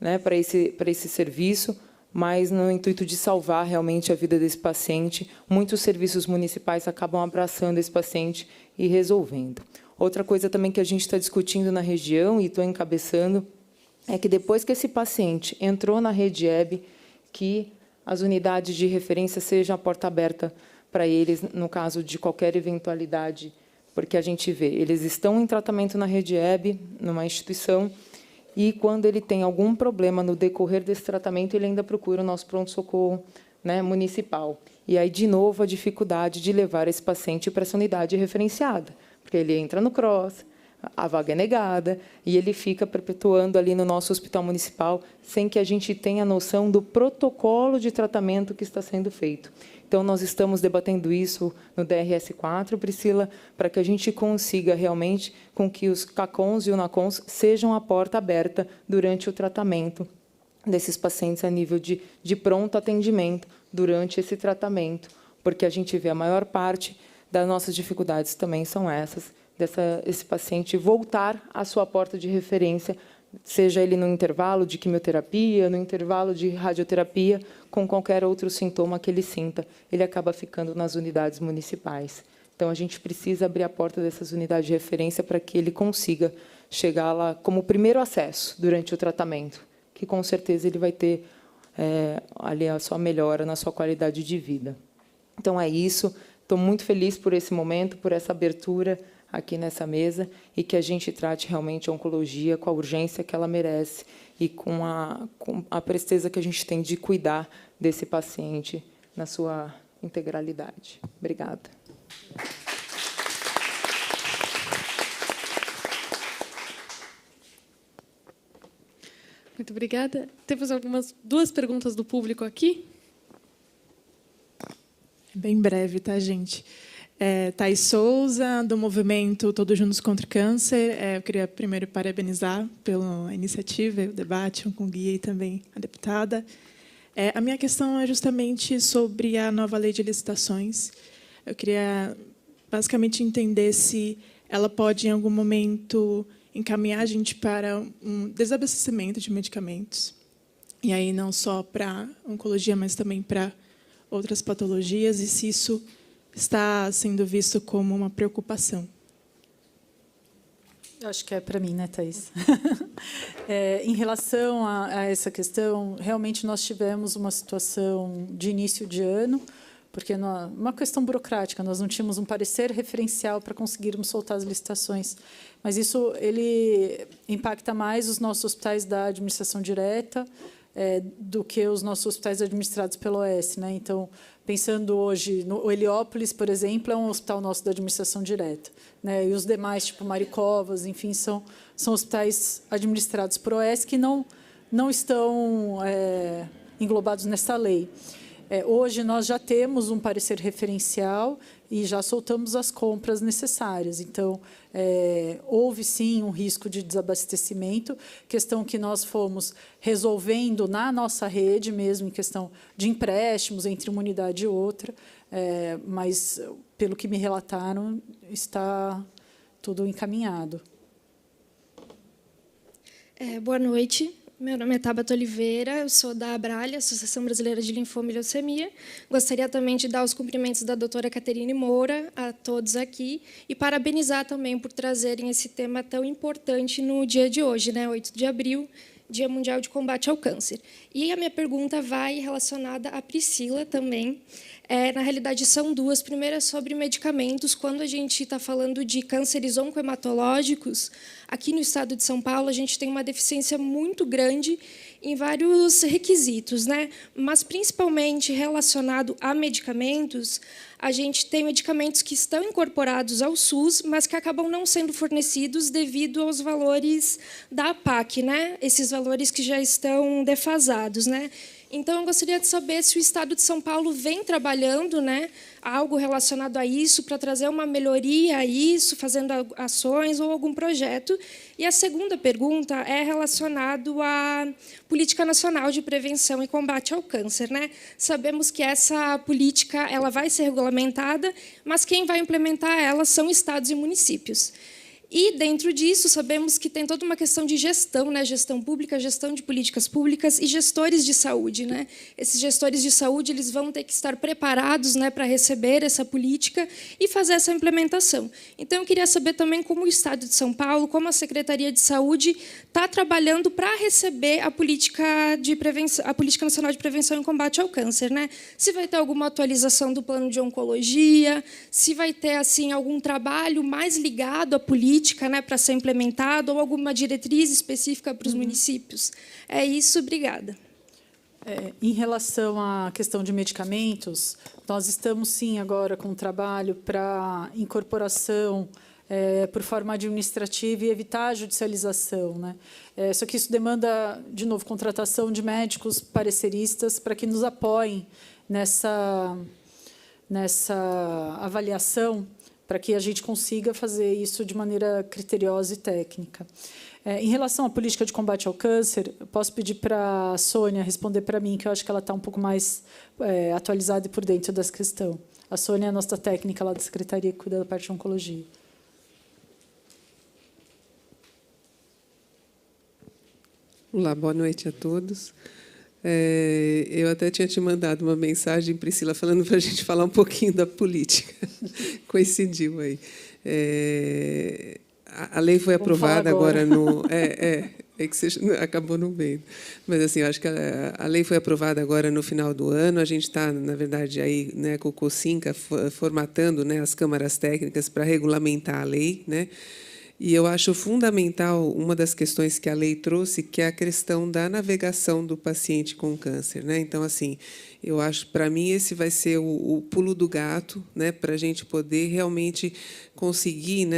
né, para esse serviço, mas no intuito de salvar realmente a vida desse paciente, muitos serviços municipais acabam abraçando esse paciente e resolvendo. Outra coisa também que a gente está discutindo na região, e estou encabeçando, é que depois que esse paciente entrou na rede EB, que as unidades de referência sejam a porta aberta para eles, no caso de qualquer eventualidade, porque a gente vê, eles estão em tratamento na rede EB, numa instituição, e quando ele tem algum problema no decorrer desse tratamento, ele ainda procura o nosso pronto-socorro, né, municipal. E aí, de novo, a dificuldade de levar esse paciente para essa unidade referenciada, porque ele entra no CROSS, a vaga é negada, e ele fica perpetuando ali no nosso hospital municipal, sem que a gente tenha noção do protocolo de tratamento que está sendo feito. Então, nós estamos debatendo isso no DRS4, Priscila, para que a gente consiga realmente com que os CACONs e o NACONs sejam a porta aberta durante o tratamento desses pacientes a nível de pronto atendimento durante esse tratamento, porque a gente vê a maior parte das nossas dificuldades também são esse paciente voltar à sua porta de referência, seja ele no intervalo de quimioterapia, no intervalo de radioterapia, com qualquer outro sintoma que ele sinta, ele acaba ficando nas unidades municipais. Então, a gente precisa abrir a porta dessas unidades de referência para que ele consiga chegar lá como primeiro acesso durante o tratamento, que, com certeza, ele vai ter ali a sua melhora na sua qualidade de vida. Então, é isso. Estou muito feliz por esse momento, por essa abertura aqui nessa mesa, e que a gente trate realmente a oncologia com a urgência que ela merece e com a presteza que a gente tem de cuidar desse paciente na sua integralidade. Obrigada. Muito obrigada. Temos duas perguntas do público aqui. Bem breve, tá, gente? Thais Souza, do movimento Todos Juntos contra o Câncer. Eu queria primeiro parabenizar pela iniciativa, o debate com o Guia e também a deputada. A minha questão é justamente sobre a nova lei de licitações. Eu queria, basicamente, entender se ela pode, em algum momento, encaminhar a gente para um desabastecimento de medicamentos. E aí não só para oncologia, mas também para outras patologias, e se isso está sendo visto como uma preocupação. Eu acho que é para mim, né, Thais? Em relação a essa questão, realmente nós tivemos uma situação de início de ano, porque uma questão burocrática, nós não tínhamos um parecer referencial para conseguirmos soltar as licitações. Mas isso ele impacta mais os nossos hospitais da administração direta do que os nossos hospitais administrados pelo OS, né? Então, pensando hoje, no Heliópolis, por exemplo, é um hospital nosso da administração direta, né? E os demais, tipo Maricovas, enfim, são hospitais administrados por OS que não estão englobados nessa lei. Hoje, nós já temos um parecer referencial e já soltamos as compras necessárias. Então, houve, sim, um risco de desabastecimento, questão que nós fomos resolvendo na nossa rede mesmo, em questão de empréstimos entre uma unidade e outra, mas, pelo que me relataram, está tudo encaminhado. Boa noite. Meu nome é Tabata Oliveira, eu sou da Abralha, Associação Brasileira de Linfoma e Leucemia. Gostaria também de dar os cumprimentos da doutora Caterine Moura a todos aqui e parabenizar também por trazerem esse tema tão importante no dia de hoje, 8 de abril, Dia Mundial de Combate ao Câncer. E a minha pergunta vai relacionada à Priscila também. Na realidade, são duas. Primeira, sobre medicamentos. Quando a gente está falando de cânceres oncohematológicos, aqui no estado de São Paulo, a gente tem uma deficiência muito grande em vários requisitos, mas principalmente relacionado a medicamentos. A gente tem medicamentos que estão incorporados ao SUS, mas que acabam não sendo fornecidos devido aos valores da APAC, esses valores que já estão defasados. Então, eu gostaria de saber se o Estado de São Paulo vem trabalhando algo relacionado a isso, para trazer uma melhoria a isso, fazendo ações ou algum projeto. E a segunda pergunta é relacionada à Política Nacional de Prevenção e Combate ao Câncer. Sabemos que essa política ela vai ser regulamentada, mas quem vai implementar ela são estados e municípios. E, dentro disso, sabemos que tem toda uma questão de gestão, gestão pública, gestão de políticas públicas e gestores de saúde. Esses gestores de saúde eles vão ter que estar preparados para receber essa política e fazer essa implementação. Então, eu queria saber também como o Estado de São Paulo, como a Secretaria de Saúde está trabalhando para receber a Política Nacional de Prevenção e Combate ao Câncer. Se vai ter alguma atualização do plano de oncologia, se vai ter assim algum trabalho mais ligado à política, para ser implementado, ou alguma diretriz específica para os municípios. É isso, obrigada. Em relação à questão de medicamentos, nós estamos, sim, agora com um trabalho para incorporação por forma administrativa e evitar a judicialização. Só que isso demanda, de novo, contratação de médicos pareceristas para que nos apoiem nessa avaliação, para que a gente consiga fazer isso de maneira criteriosa e técnica. Em relação à política de combate ao câncer, eu posso pedir para a Sônia responder para mim, que eu acho que ela está um pouco mais atualizada e por dentro dessa questão. A Sônia é a nossa técnica lá da Secretaria que cuida da parte de oncologia. Olá, boa noite a todos. Eu até tinha te mandado uma mensagem, Priscila, falando para a gente falar um pouquinho da política. Coincidiu aí. A lei foi aprovada agora no... que você acabou no meio. Mas, assim, eu acho que a lei foi aprovada agora no final do ano. A gente está, na verdade, aí, com o COSINCA formatando as câmaras técnicas para regulamentar a lei, E eu acho fundamental uma das questões que a lei trouxe, que é a questão da navegação do paciente com câncer. Então, assim, eu acho, para mim, esse vai ser o pulo do gato, para a gente poder realmente conseguir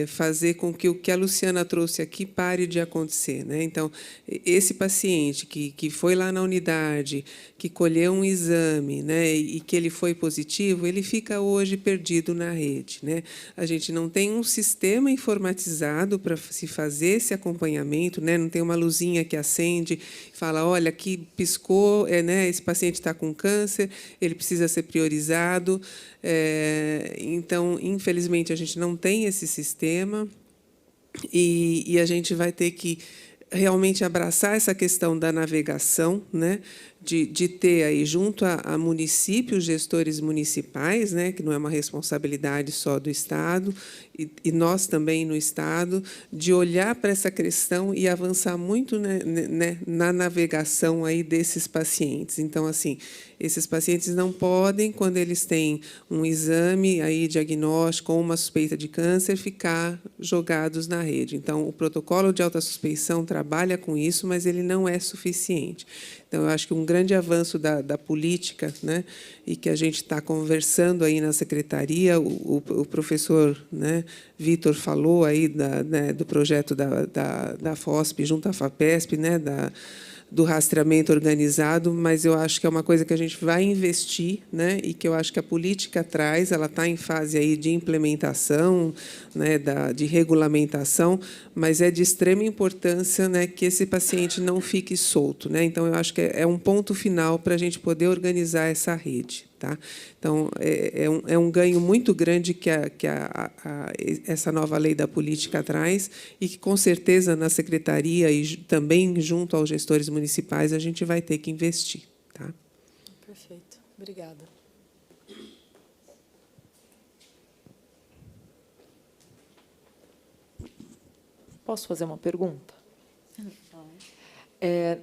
fazer com que o que a Luciana trouxe aqui pare de acontecer. Então, esse paciente que foi lá na unidade, que colheu um exame e que ele foi positivo, ele fica hoje perdido na rede. A gente não tem um sistema informatizado para se fazer esse acompanhamento, não tem uma luzinha que acende e fala, olha, aqui piscou, esse paciente está com câncer, ele precisa ser priorizado. Então, infelizmente, a gente não tem esse sistema e a gente vai ter que realmente abraçar essa questão da navegação, de ter aí junto a municípios, gestores municipais, que não é uma responsabilidade só do Estado, e nós também no Estado, de olhar para essa questão e avançar muito na navegação aí desses pacientes. Então, assim, esses pacientes não podem, quando eles têm um exame aí diagnóstico ou uma suspeita de câncer, ficar jogados na rede. Então, o protocolo de alta suspeição trabalha com isso, mas ele não é suficiente. Então, eu acho que um grande avanço da política, e que a gente está conversando aí na secretaria, o professor Vitor falou aí do projeto da FOSP junto à FAPESP, do rastreamento organizado, mas eu acho que é uma coisa que a gente vai investir, e que eu acho que a política traz, ela está em fase aí de implementação, de regulamentação, mas é de extrema importância que esse paciente não fique solto. Então, eu acho que é um ponto final para a gente poder organizar essa rede. Tá? Então, é um ganho muito grande que essa nova lei da política traz e que, com certeza, na secretaria e também junto aos gestores municipais, a gente vai ter que investir. Tá? Perfeito. Obrigada. Posso fazer uma pergunta?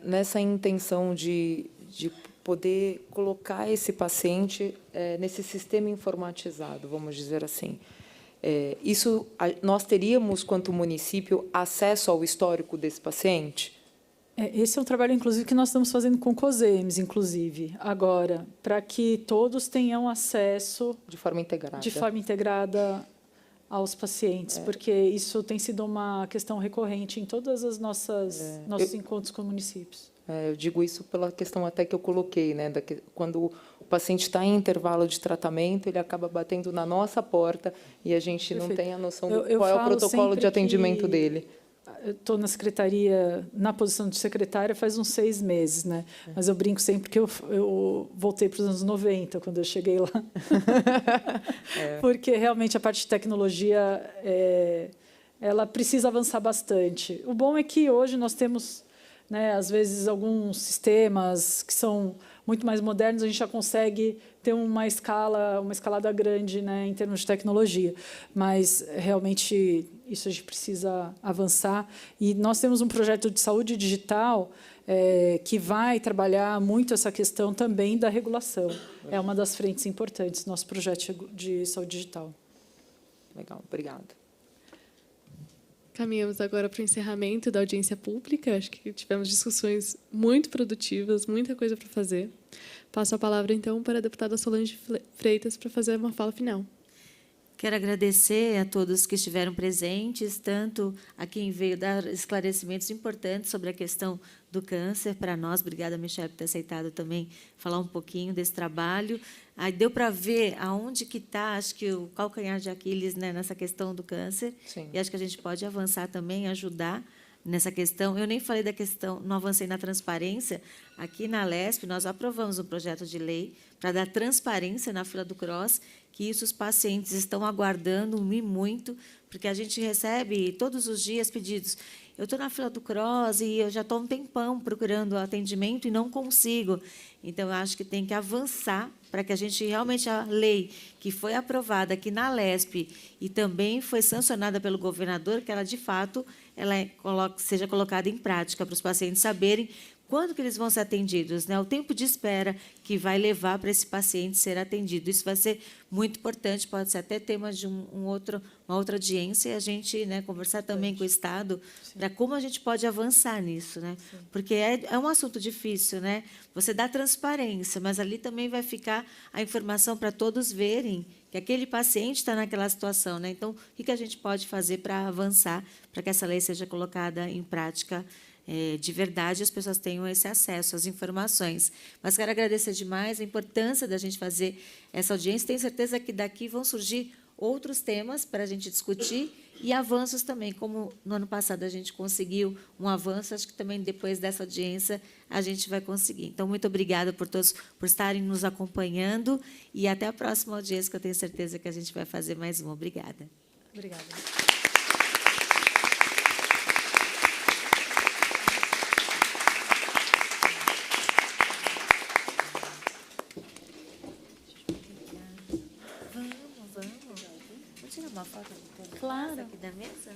Nessa intenção de poder colocar esse paciente nesse sistema informatizado, vamos dizer assim, nós teríamos, quanto município, acesso ao histórico desse paciente? Esse é um trabalho, inclusive, que nós estamos fazendo com COSEMS, inclusive, agora, para que todos tenham acesso... De forma integrada. De forma integrada aos pacientes, porque isso tem sido uma questão recorrente em todas as nossos encontros com municípios. Eu digo isso pela questão até que eu coloquei, né? Quando o paciente está em intervalo de tratamento, ele acaba batendo na nossa porta e a gente não tem a noção de qual é o protocolo de atendimento dele. Eu estou na secretaria, na posição de secretária, faz uns 6 meses, né? Mas eu brinco sempre que eu voltei para os anos 90, quando eu cheguei lá. Porque, realmente, a parte de tecnologia ela precisa avançar bastante. O bom é que, hoje, nós temos, né, às vezes, alguns sistemas que são muito mais modernos, a gente já consegue ter uma escalada grande, né, em termos de tecnologia. Mas, realmente, isso a gente precisa avançar. E nós temos um projeto de saúde digital que vai trabalhar muito essa questão também da regulação. É uma das frentes importantes do nosso projeto de saúde digital. Legal, obrigada. Caminhamos agora para o encerramento da audiência pública. Acho que tivemos discussões muito produtivas, muita coisa para fazer. Passo a palavra, então, para a deputada Solange Freitas para fazer uma fala final. Quero agradecer a todos que estiveram presentes, tanto a quem veio dar esclarecimentos importantes sobre a questão do câncer para nós. Obrigada, Michele, por ter aceitado também falar um pouquinho desse trabalho. Aí deu para ver aonde que está, acho que o calcanhar de Aquiles, né, nessa questão do câncer. Sim. E acho que a gente pode avançar também, ajudar nessa questão. Eu nem falei da questão, não avancei na transparência. Aqui na LESP, nós aprovamos um projeto de lei para dar transparência na fila do CROSS, que isso os pacientes estão aguardando e muito, porque a gente recebe todos os dias pedidos. Eu estou na fila do CROSS e eu já estou um tempão procurando atendimento e não consigo. Então, eu acho que tem que avançar para que a gente realmente, a lei que foi aprovada aqui na LESP e também foi sancionada pelo governador, que ela, de fato, seja colocada em prática para os pacientes saberem quando que eles vão ser atendidos, né? O tempo de espera que vai levar para esse paciente ser atendido. Isso vai ser muito importante, pode ser até tema de uma outra audiência, e a gente, né, conversar também com o Estado para como a gente pode avançar nisso, né? Porque é um assunto difícil, né? Você dá transparência, mas ali também vai ficar a informação para todos verem que aquele paciente está naquela situação, né? Então, o que a gente pode fazer para avançar, para que essa lei seja colocada em prática de verdade, as pessoas tenham esse acesso às informações. Mas quero agradecer demais a importância da gente fazer essa audiência. Tenho certeza que daqui vão surgir outros temas para a gente discutir e avanços também, como no ano passado a gente conseguiu um avanço, acho que também depois dessa audiência a gente vai conseguir. Então, muito obrigada por todos por estarem nos acompanhando e até a próxima audiência, que eu tenho certeza que a gente vai fazer mais uma. Obrigada. Obrigada. Vamos tirar uma foto claro. aqui da mesa?